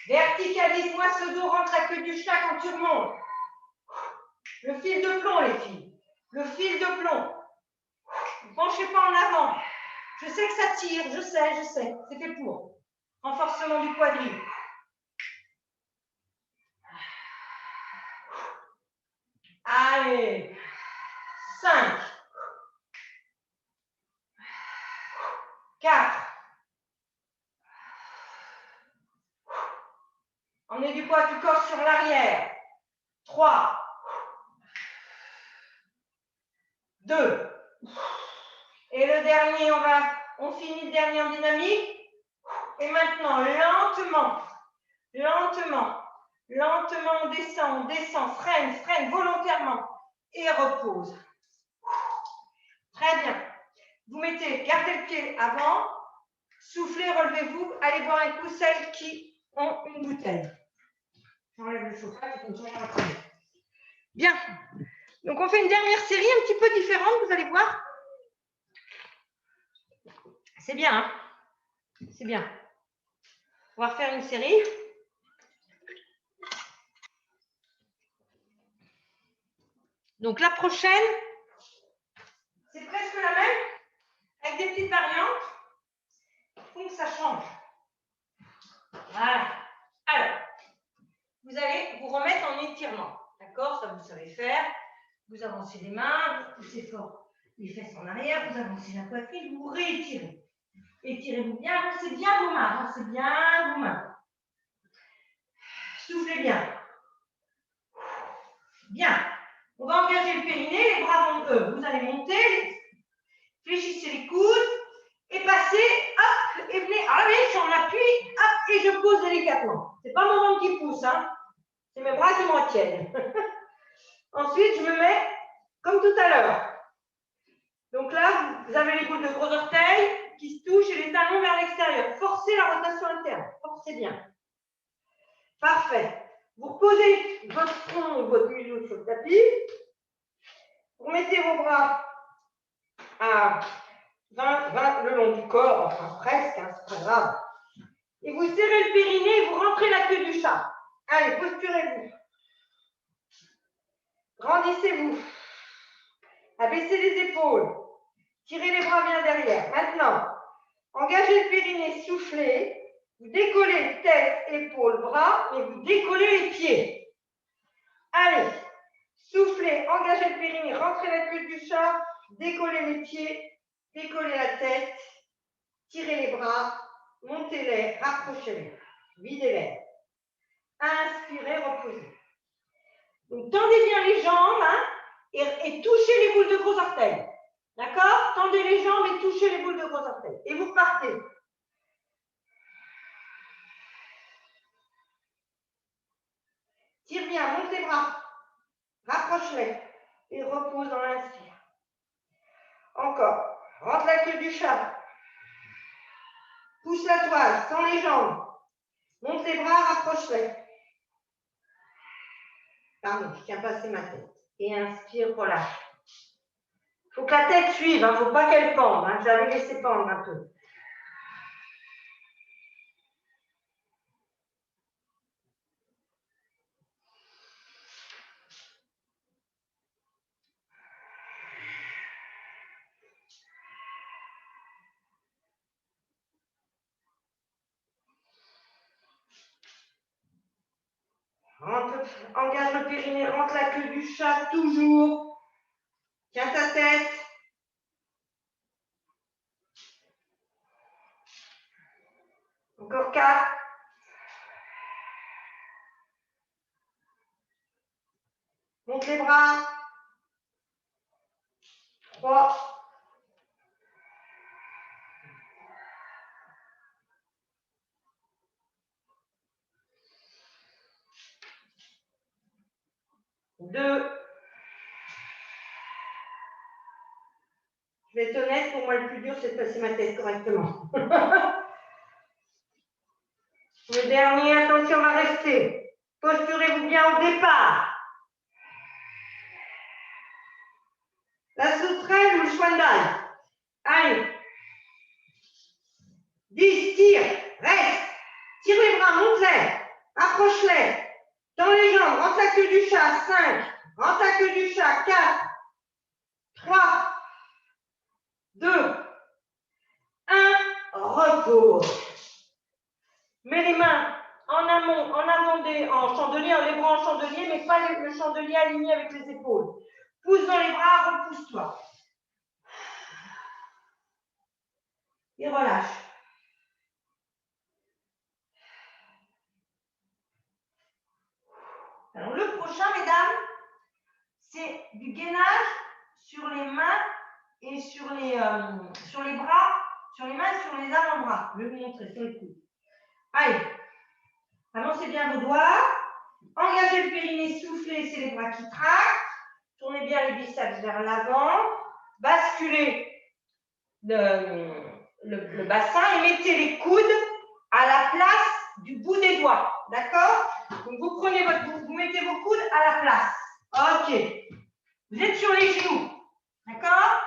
Verticalise-moi ce dos, rentre la queue du chat quand tu remontes. Le fil de plomb, les filles. Le fil de plomb. Ne penchez pas en avant. Je sais que ça tire, je sais. C'est fait pour. Renforcement du quadril. Allez. 5. 4. Emmenez du poids du corps sur l'arrière. 3. 2. Et le dernier, on finit le dernier en dynamique. Et maintenant, lentement, on descend, freine volontairement. Et repose. Très bien. Vous gardez le pied avant, soufflez, relevez-vous, allez boire un coup, celles qui ont une bouteille. J'enlève le chauffage, c'est une chambre à prendre. Bien. Donc, on fait une dernière série un petit peu différente, vous allez voir. C'est bien, hein? C'est bien. On va refaire une série. Donc, la prochaine, c'est presque la même, avec des petites variantes. Il faut que ça change. Voilà. Alors, vous allez vous remettre en étirement. D'accord? Ça, vous savez faire. Vous avancez les mains, vous poussez fort les fesses en arrière, vous avancez la poitrine, vous réétirez. Étirez-vous bien, avancez bien vos mains, avancez bien vos mains. Soufflez bien. Bien. On va engager le périnée, les bras vont vous allez monter, fléchissez les coudes et passez, hop, et venez. Ah oui, j'en appuie, hop, et je pose délicatement. C'est pas mon ventre qui pousse, hein. C'est mes bras qui m'en tiennent. Ensuite, je me mets comme tout à l'heure. Donc là, vous avez les boules de gros orteils qui se touchent et les talons vers l'extérieur. Forcez la rotation interne. Forcez bien. Parfait. Vous reposez votre front ou votre museau sur le tapis. Vous mettez vos bras à 20 le long du corps, enfin presque, hein, c'est pas grave. Et vous serrez le périnée et vous rentrez la queue du chat. Allez, posturez-vous. Grandissez-vous. Abaissez les épaules. Tirez les bras bien derrière. Maintenant, engagez le périnée, soufflez. Vous décollez tête, épaules, bras et vous décollez les pieds. Allez, soufflez, engagez le périnée, rentrez la queue du chat, décollez les pieds, décollez la tête, tirez les bras, montez-les, rapprochez-les, videz-les. Inspirez, reposez. Donc, tendez bien les jambes hein, et touchez les boules de gros orteils. D'accord? Tendez les jambes et touchez les boules de gros orteils. Et vous repartez. Tire bien, monte les bras. Rapproche-les. Et repose dans l'inspire. Encore. Rentre la queue du chat. Pousse la toile, tends les jambes. Monte les bras, rapproche-les. Pardon, je ne tiens pas assez ma tête. Et inspire, relâche. Il faut que la tête suive, il ne faut pas qu'elle pende. Hein. Vous avez laissé pendre un peu. Engage le périnée, rentre la queue du chat, toujours. Tiens ta tête. Encore 4. Monte les bras. 3. 2. Je vais être honnête, pour moi le plus dur c'est de passer ma tête correctement. Le dernier, attention, va rester. Posturez-vous bien au départ. La sauterelle ou le chouandal. Allez. 10, tire, reste. Tire les bras, monte-les. Approche-les. Tends les jambes, rentre la queue du chat. 5. Rentre la queue du chat. 4. 3. 2. 1. Repose. Mets les mains en amont, en avant en chandelier, les bras en chandelier, mais pas le chandelier aligné avec les épaules. Pousse dans les bras, repousse-toi. Et relâche. Alors le prochain, mesdames, c'est du gainage sur les mains et sur les bras, sur les mains et sur les avant-bras. Je vais vous montrer sur les coudes. Allez, avancez bien vos doigts. Engagez le périnée, soufflez, c'est les bras qui traquent. Tournez bien les biceps vers l'avant. Basculez le bassin et mettez les coudes à la place du bout des doigts. D'accord? Donc vous prenez vous mettez vos coudes à la place. Ok. Vous êtes sur les genoux. D'accord?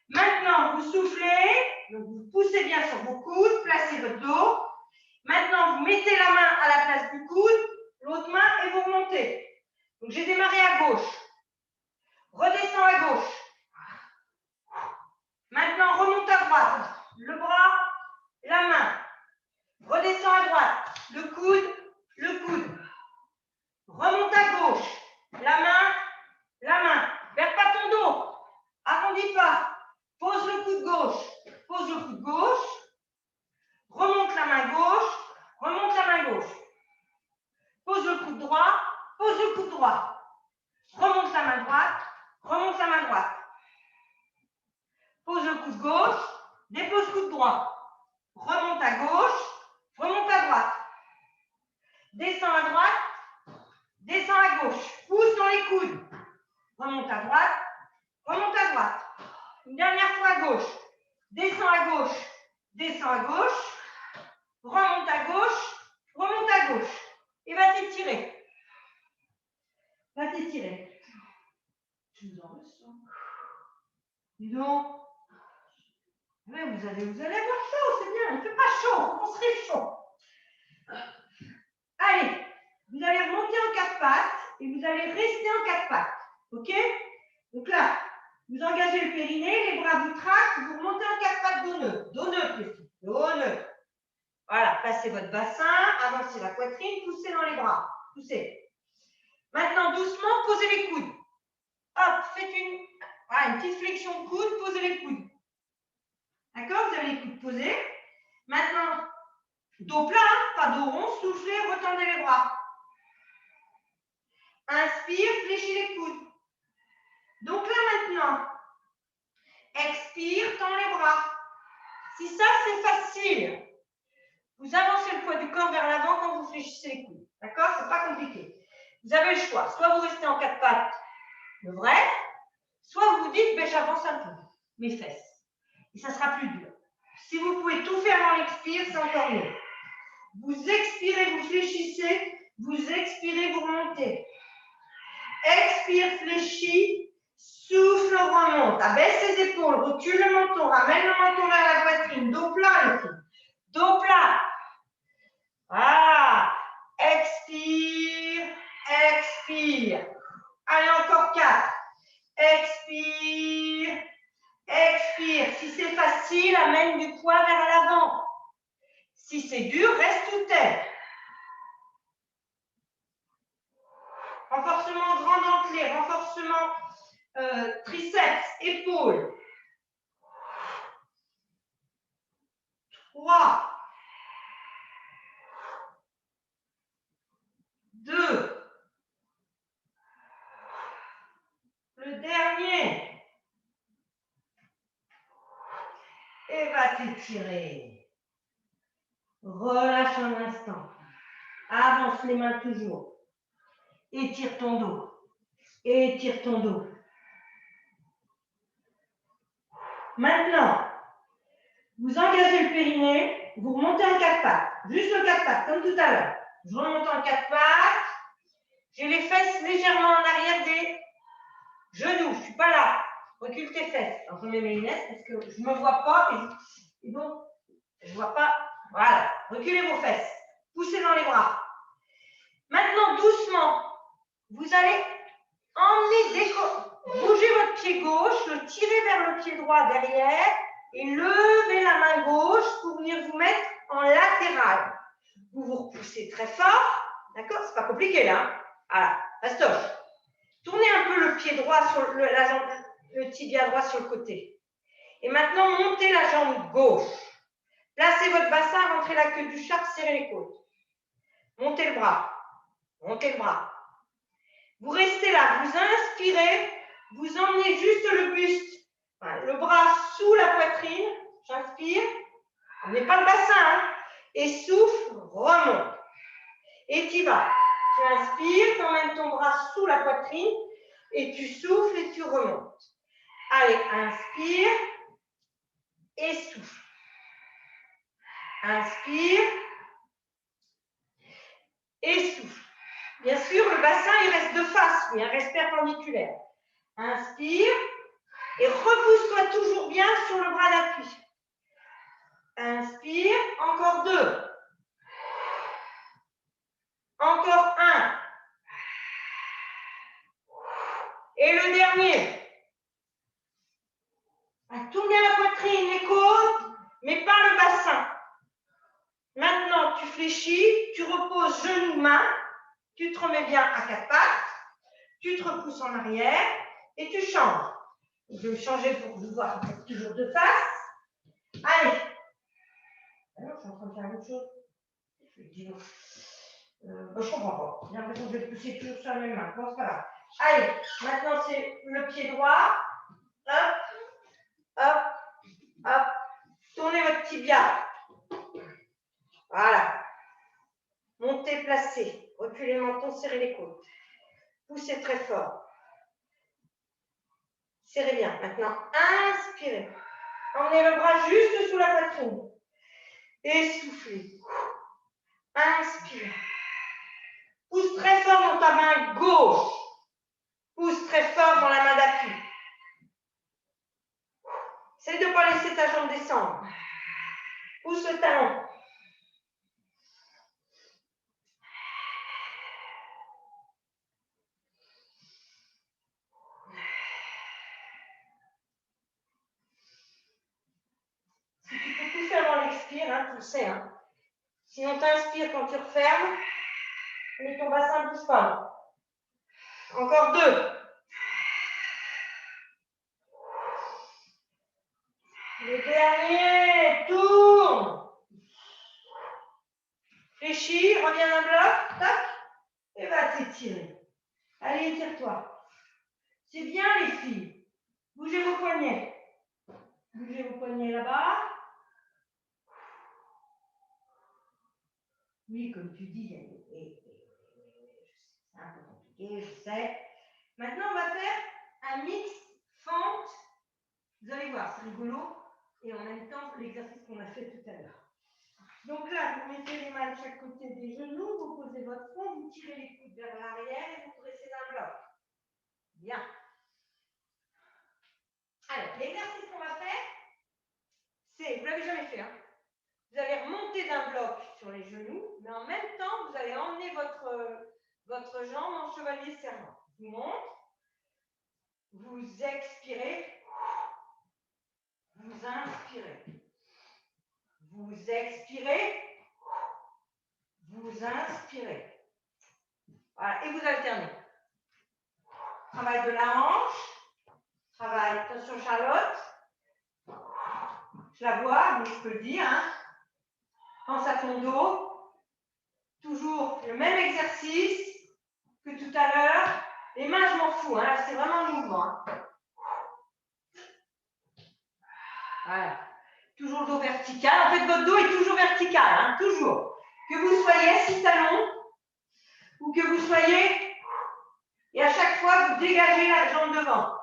Maintenant, vous soufflez. Donc vous poussez bien sur vos coudes. Placez votre dos. Maintenant, vous mettez la main à la place du coude, l'autre main et vous remontez. Donc j'ai démarré à gauche. Redescends à gauche. Maintenant, remonte à droite. Le bras, la main. Redescends à droite. Le coude, le coude. Remonte à gauche. La main, la main. Perds pas ton dos. Arrondis pas. Pose le coude gauche. Pose le coude gauche. Remonte la main gauche. Remonte la main gauche. Pose le coude droit. Pose le coude droit. Remonte la main droite. Remonte la main droite. Pose le coude gauche. Dépose coude droit. Remonte à gauche. Remonte à droite. Descends à droite. Descends à gauche. Pousse dans les coudes. Remonte à droite. Remonte à droite. Une dernière fois à gauche. Descends à gauche. Descends à gauche. Remonte à gauche. Remonte à gauche. Et va t'étirer. Va t'étirer. Tu nous en ressens. Dis donc. Ouais, vous allez avoir chaud, c'est bien. Il ne fait pas chaud, on se réchauffe. Allez, vous allez remonter en quatre pattes et vous allez rester en quatre pattes. OK? Donc là, vous engagez le périnée, les bras vous traquent, vous remontez en quatre pattes dos neutre. Dos neutre, les filles. Dos neutre. Voilà, placez votre bassin, avancez la poitrine, poussez dans les bras. Poussez. Maintenant, doucement, posez les coudes. Hop, faites une petite flexion de coude, posez les coudes. D'accord? Vous avez les coudes posés. Maintenant, dos plat, pas dos rond, soufflez, retendez les bras. Inspire, fléchis les coudes. Donc là maintenant, expire, tends les bras. Si ça c'est facile, vous avancez le poids du corps vers l'avant quand vous fléchissez les coudes. D'accord? C'est pas compliqué. Vous avez le choix. Soit vous restez en quatre pattes, le vrai, soit vous vous dites, ben, j'avance un peu mes fesses. Et ça sera plus dur. Si vous pouvez tout faire en expire, c'est encore mieux. Vous expirez, vous fléchissez, vous expirez, vous remontez. Expire, fléchis, souffle, remonte. Abaisse les épaules, recule le menton, ramène le menton vers la poitrine. Dos plat, les filles. Dos plat. Ah, expire, expire. Allez, encore 4. Expire, expire. Si c'est facile, amène du poids vers l'avant. Si c'est dur, reste sous terre. Renforcement grand dentelé, renforcement triceps, épaules. 3, 2, le dernier. Et va t'étirer. Relâche un instant. Avance les mains toujours. Étire ton dos. Étire ton dos. Maintenant, vous engagez le périnée, vous remontez en quatre pattes. Juste le quatre pattes, comme tout à l'heure. Je remonte en quatre pattes. J'ai les fesses légèrement en arrière des genoux. Je ne suis pas là. Recule tes fesses. Alors, je mets mes lunettes parce que je ne me vois pas. Et donc, je ne vois pas. Voilà. Reculez vos fesses. Poussez dans les bras. Maintenant, doucement, vous allez emmener, bouger votre pied gauche, le tirer vers le pied droit derrière et lever la main gauche pour venir vous mettre en latéral. Vous vous repoussez très fort. D'accord? C'est pas compliqué là. Voilà. Fastoche. Tournez un peu le pied droit sur le tibia droit sur le côté. Et maintenant, montez la jambe gauche. Placez votre bassin, rentrez la queue du chat, serrez les côtes. Montez le bras. Montez le bras. Vous restez là, vous inspirez, vous emmenez juste le buste, le bras sous la poitrine. J'inspire. N'emmenez pas le bassin. Hein, et souffle, remonte. Et tu y vas. Tu inspires, tu emmènes ton bras sous la poitrine et tu souffles et tu remontes. Allez, inspire et souffle. Inspire et souffle. Bien sûr, le bassin, il reste de face, mais il reste perpendiculaire. Inspire et repousse-toi toujours bien sur le bras d'appui. Inspire, encore 2. Encore 1. Et le dernier. Tournez la poitrine, les côtes, mais pas le bassin. Maintenant, tu fléchis, tu reposes genoux, mains, tu te remets bien à quatre pattes, tu te repousses en arrière et tu changes. Je vais changer pour vous voir toujours de face. Allez. Alors, je suis en train de faire autre chose. Je comprends pas. J'ai l'impression que je vais pousser toujours sur la même main. Bon, c'est pas grave. Allez, maintenant c'est le pied droit. Hop, hop, hop. Tournez votre tibia. Voilà. Montez, placez. Reculez le menton, serrez les côtes. Poussez très fort. Serrez bien. Maintenant, inspirez. Emmenez le bras juste sous la poitrine. Et soufflez. Inspire. Pousse très fort dans ta main gauche. Pousse très fort dans la main d'appui. Essaye de ne pas laisser ta jambe descendre. tu le sais. Hein. Sinon, tu inspires quand tu refermes, mais ton bassin ne bouge pas. Encore 2. Le dernier, tourne. Fléchis, reviens d'un bloc, tac, et va t'étirer. Allez, étire-toi. C'est bien les filles. Bougez vos poignets. Bougez vos poignets là-bas. Oui, comme tu dis, c'est un peu compliqué, je sais. Maintenant, on va faire un mix fente. Vous allez voir, c'est rigolo. Et en même temps, l'exercice qu'on a fait tout à l'heure. Donc là, vous mettez les mains de chaque côté des genoux, vous posez votre front, vous tirez les coudes vers l'arrière et vous dressez d'un bloc. Bien. Alors, l'exercice qu'on va faire, c'est, vous ne l'avez jamais fait, hein, vous allez remonter d'un bloc sur les genoux, mais en même temps, vous allez emmener votre jambe en chevalier servant. Je vous montre. Vous expirez. Vous inspirez. Vous expirez. Vous inspirez. Voilà, et vous alternez. Travail de la hanche. Travail, attention Charlotte. Je la vois, mais je peux le dire. Hein. Pense à ton dos. Toujours le même exercice que tout à l'heure. Les mains, je m'en fous. Hein. C'est vraiment le mouvement. Hein. Voilà. Toujours le dos vertical. En fait, votre dos est toujours vertical. Hein. Toujours. Que vous soyez assis talon ou que vous soyez... Et à chaque fois, vous dégagez la jambe devant.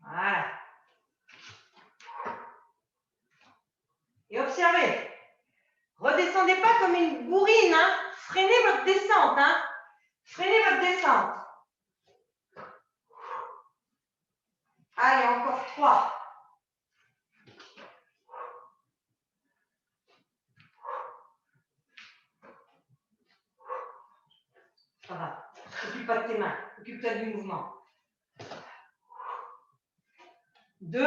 Voilà. Et observez. Redescendez pas comme une bourrine. Hein. Freinez votre descente. Hein. Freinez votre descente. Allez, encore 3. Ça va. Occupe pas de tes mains. Occupe-toi du mouvement. 2.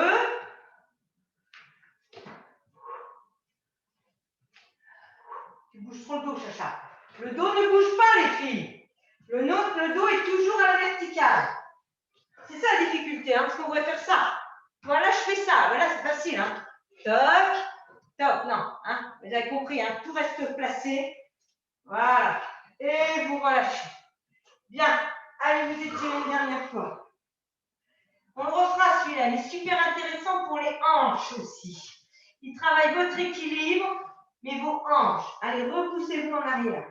Tu bouges trop le dos, Chacha. Le dos ne bouge pas, les filles. Le dos est toujours à la verticale. C'est ça la difficulté, hein, parce qu'on pourrait faire ça. Voilà, je fais ça. Voilà, c'est facile. Hein. Toc, toc. Non, hein, vous avez compris, hein, tout reste placé. Voilà. Et vous relâchez. Bien. Allez, vous étirez une dernière fois. On le refera celui-là. Il est super intéressant pour les hanches aussi. Il travaille votre équilibre, mais vos hanches. Allez, repoussez-vous en arrière.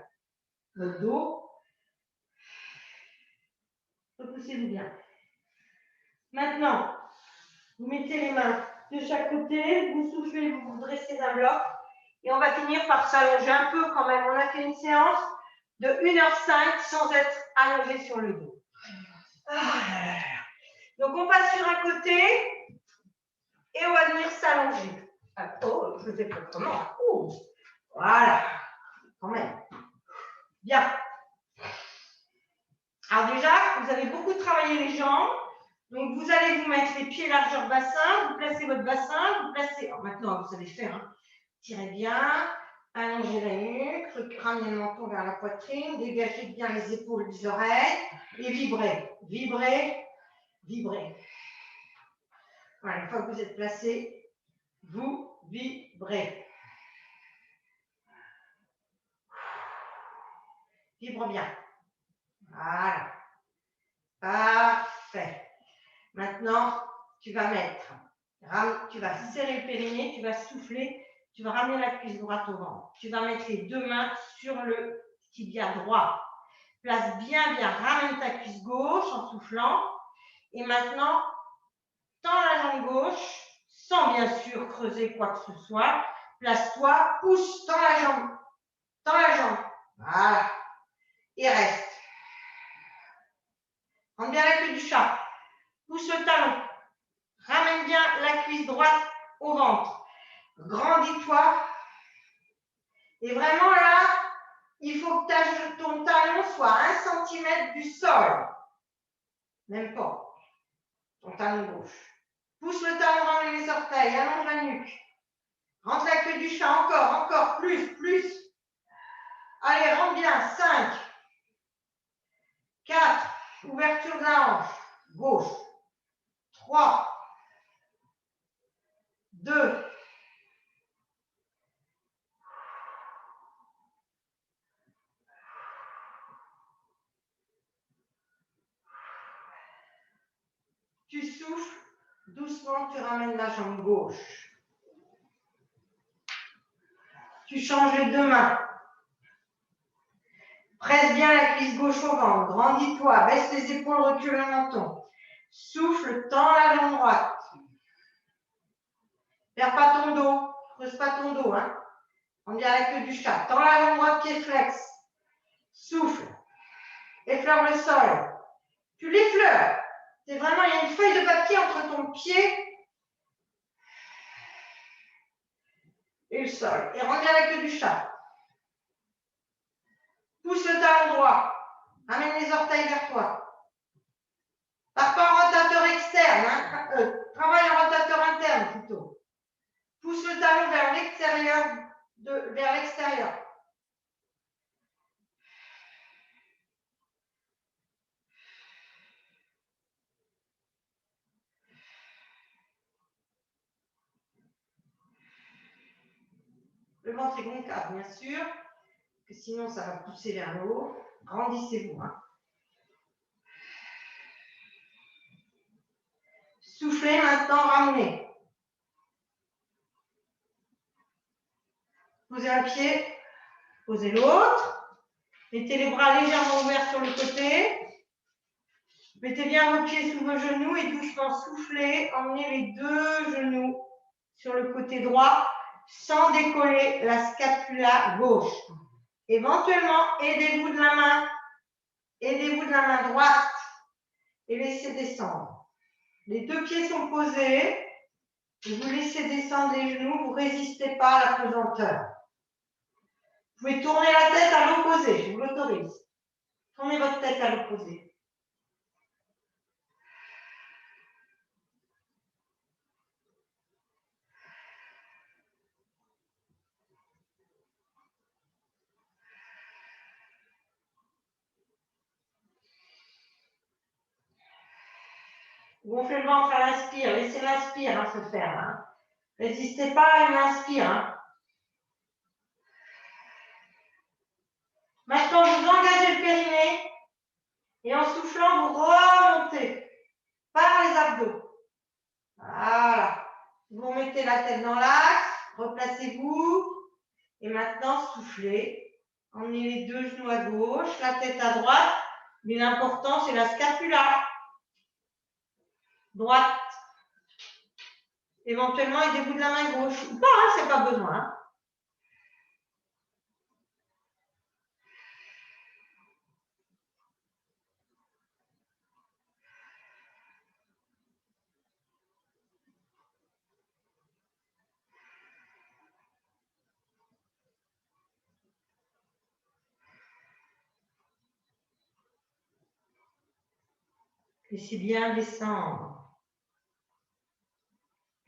Votre dos. Repoussez-vous bien. Maintenant, vous mettez les mains de chaque côté, vous soufflez, vous vous dressez d'un bloc et on va finir par s'allonger un peu quand même. On a fait une séance de 1h05 sans être allongé sur le dos. Donc on passe sur un côté et on va venir s'allonger. Oh, je fais pas comment. Oh, voilà, quand même. Bien. Alors déjà, vous avez beaucoup travaillé les jambes. Donc, vous allez vous mettre les pieds largeur bassin, vous placez votre bassin, vous placez... Alors, maintenant, vous savez faire, hein. Tirez bien, allongez la nuque, ramenez le menton vers la poitrine, dégagez bien les épaules des oreilles et vibrez, vibrez, vibrez. Voilà, une fois que vous êtes placé, vous vibrez. Vibre bien. Voilà. Parfait. Maintenant, tu vas serrer le périnée, tu vas souffler, tu vas ramener la cuisse droite au ventre. Tu vas mettre les deux mains sur le tibia droit. Place bien, ramène ta cuisse gauche en soufflant. Et maintenant, tends la jambe gauche, sans bien sûr creuser quoi que ce soit. Place-toi, pousse, tends la jambe. Tends la jambe. Voilà. Et reste. Prends bien la queue du chat. Pousse le talon. Ramène bien la cuisse droite au ventre. Grandis-toi. Et vraiment là, il faut que ton talon soit à 1 cm du sol. Même pas. Ton talon gauche. Pousse le talon, ramène les orteils, allonge la nuque. Rentre la queue du chat, encore, plus. Allez, rentre bien, 5, 4, ouverture de la hanche, gauche. 3, 2, 1. Tu souffles, doucement, tu ramènes la jambe gauche. Tu changes les deux mains. Presse bien la cuisse gauche au ventre, grandis-toi, baisse les épaules, recule le menton. Souffle, tends la jambe droite. Perds pas ton dos, creuse pas ton dos. Hein. On vient à la queue du chat. Tends la jambe droite, pied flex. Souffle. Effleure le sol. Tu l'effleures. C'est vraiment, il y a une feuille de papier entre ton pied et le sol. Et reviens à la queue du chat. Pousse le talon droit. Amène les orteils vers toi. Pars pas en rotateur externe. Hein. Travaille en rotateur interne plutôt. Pousse le talon vers l'extérieur. Le ventre est concave, bien sûr, que sinon ça va pousser vers le haut. Grandissez-vous. Hein. Soufflez maintenant, ramenez. Posez un pied, posez l'autre. Mettez les bras légèrement ouverts sur le côté. Mettez bien vos pieds sous vos genoux et doucement soufflez. Emmenez les deux genoux sur le côté droit sans décoller la scapula gauche. Éventuellement, aidez-vous de la main droite et laissez descendre. Les deux pieds sont posés. Et vous laissez descendre les genoux, vous ne résistez pas à la pesanteur. Vous pouvez tourner la tête à l'opposé, je vous l'autorise. Tournez votre tête à l'opposé. Gonflez le ventre à l'inspire, laissez l'inspire se faire. Hein. Résistez pas à une inspire. Hein. Maintenant, vous engagez le périnée et en soufflant, vous remontez par les abdos. Voilà. Vous remettez la tête dans l'axe, replacez-vous et maintenant soufflez. Emmenez les deux genoux à gauche, la tête à droite, mais l'important c'est la scapula. Droite. Éventuellement aidez-vous de la main gauche. Ou pas, hein, c'est pas besoin. Hein. Laissez bien descendre.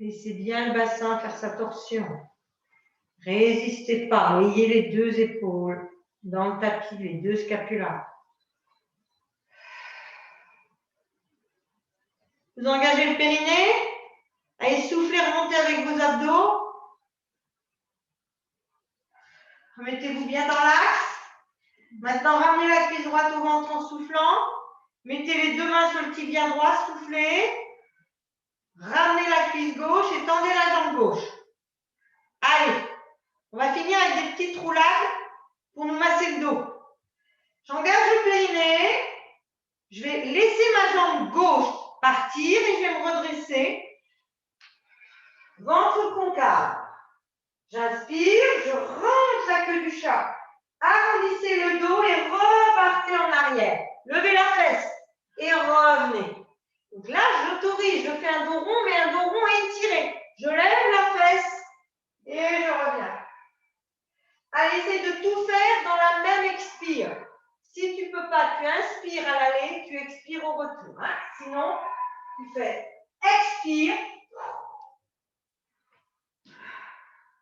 Laissez bien le bassin faire sa torsion. Résistez pas. Ayez les deux épaules dans le tapis, les deux scapulas. Vous engagez le périnée. Allez, soufflez, remontez avec vos abdos. Remettez-vous bien dans l'axe. Maintenant, ramenez la cuisse droite au ventre en soufflant. Mettez les deux mains sur le tibia droit, soufflez. Ramenez la cuisse gauche et tendez la jambe gauche. Allez, on va finir avec des petites roulades pour nous masser le dos. J'engage le périnée. Je vais laisser ma jambe gauche partir et je vais me redresser. Ventre concave. J'inspire, je rentre la queue du chat. Arrondissez le dos et repartez en arrière. Levez la fesse et revenez. Donc là, j'autorise, je fais un dos rond, mais un dos rond étiré. Je lève la fesse et je reviens. Allez, essaye de tout faire dans la même expire. Si tu ne peux pas, tu inspires à l'aller, tu expires au retour. Hein. sinon, tu fais expire.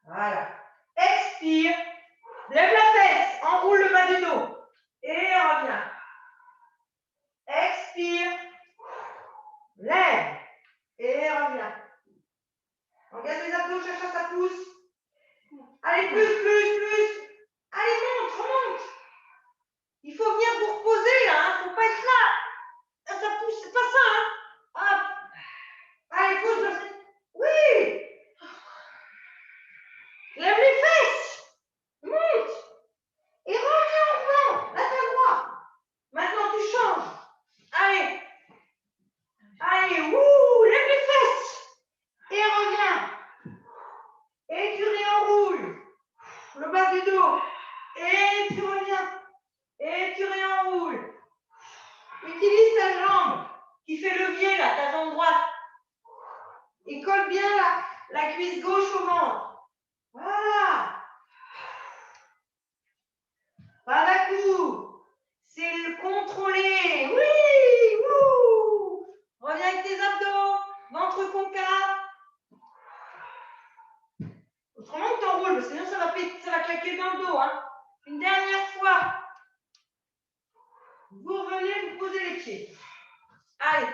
Voilà. Expire. Lève la fesse. Enroule le bas du dos. Et reviens. Expire. Lève. Et reviens. Engage les abdos, chaque fois ça pousse. Allez, plus. Allez, monte. Il faut venir vous reposer, là. Il ne faut pas être là. Ça pousse, c'est pas ça, hein. Hop. Allez, pousse. Oui. Lève les fesses. Monte. Et reviens en roulant. Là, t'as le droit. Maintenant, tu changes. Allez. Lève les fesses. Et reviens. Et tu réenroules. Le bas du dos. Et tu reviens. Et tu réenroules. Utilise ta jambe qui fait levier, là, ta jambe droite. Et colle bien la cuisse gauche au ventre. Voilà. Pas d'un coup. C'est le contrôler. Oui. Wouh. Reviens avec tes abdos. Ventre concave. Autrement que tu enroules, sinon ça va claquer dans le dos. Hein. Une dernière fois. Vous revenez, vous posez les pieds. Allez.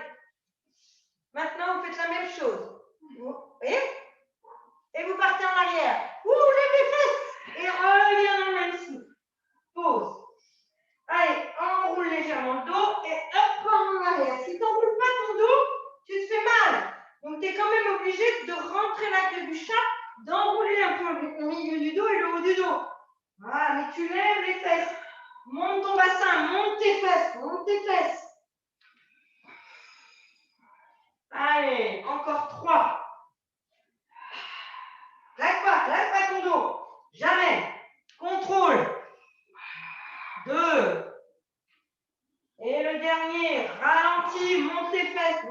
Maintenant, vous faites la même chose. Vous voyez? Et vous partez en arrière. Lève les fesses. Et reviens dans le même souffle. Pause. Allez, enroule légèrement le dos et hop, en arrière. Si tu n'enroules pas ton dos, tu te fais mal. Donc, tu es quand même obligé de rentrer la queue du chat, d'enrouler un peu le milieu du dos et le haut du dos. Voilà, mais tu lèves les fesses. Monte ton bassin, monte tes fesses. Allez, encore 3. Lève pas ton dos. Jamais. Contrôle. 2. Et le dernier, ralentis, monte les fesses.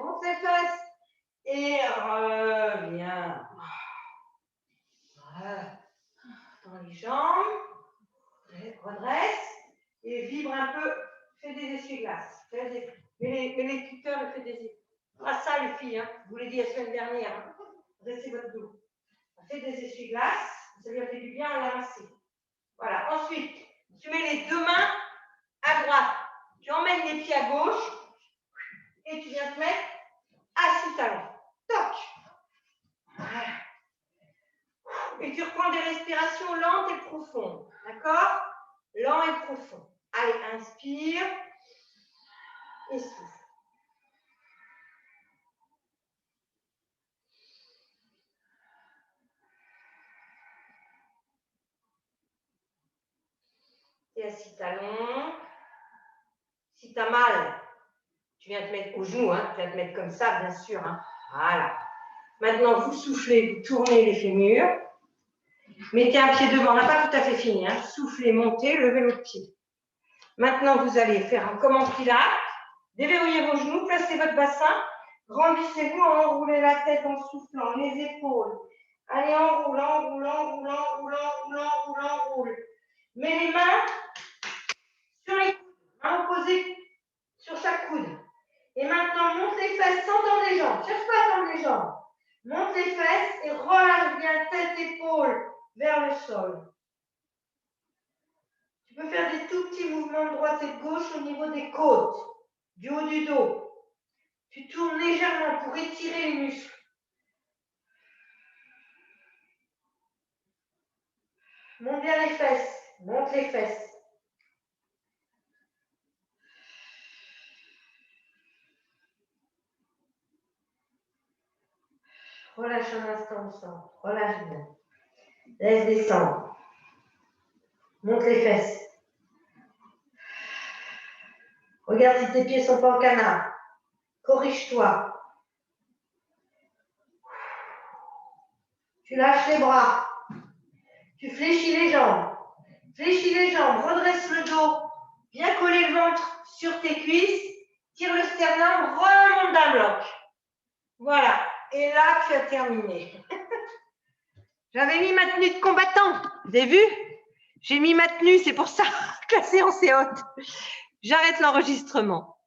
Et reviens. Voilà. Dans les jambes. Redresse. Et vibre un peu. Fais des essuie-glaces. Mais les tuteurs, le fait des essuie-glaces. Pas ça, les filles. Hein. Je vous l'ai dit la semaine dernière. Hein. Dressez votre dos. Faites des essuie-glaces. Ça lui a fait du bien à la masser. Voilà. Ensuite, tu mets les 2 mains à droite. Tu emmènes les pieds à gauche. Et tu viens te mettre assis talon. Toc. Voilà. Et tu reprends des respirations lentes et profondes. D'accord? Lent et profond. Allez, inspire. Et souffle. Et assis talon. Si tu as mal, tu viens te mettre au genou. Hein. Tu viens te mettre comme ça, bien sûr. Hein. Voilà. Maintenant, vous soufflez, vous tournez les fémurs. Mettez un pied devant, on n'a pas tout à fait fini. Hein. Soufflez, montez, levez l'autre pied. Maintenant, vous allez faire comme en pilates. Déverrouillez vos genoux, placez votre bassin. Grandissez-vous, enroulez la tête en soufflant, les épaules. Allez, enroule. Mets les mains sur les coudes, mains opposées sur chaque coude. Et maintenant, monte les fesses sans tendre les jambes. Cherche pas à tendre les jambes. Monte les fesses et relâche bien tête, épaules vers le sol. Tu peux faire des tout petits mouvements de droite et de gauche au niveau des côtes, du haut du dos. Tu tournes légèrement pour étirer les muscles. Monte bien les fesses. Monte les fesses. Relâche un instant au centre. Relâche bien. Laisse descendre. Monte les fesses. Regarde si tes pieds ne sont pas en canard. Corrige-toi. Tu lâches les bras. Tu fléchis les jambes. Redresse le dos. Bien coller le ventre sur tes cuisses. Tire le sternum. Remonte d'un bloc. Voilà. Et là, tu as terminé. J'avais mis ma tenue de combattant. Vous avez vu? J'ai mis ma tenue, c'est pour ça que la séance est haute. J'arrête l'enregistrement.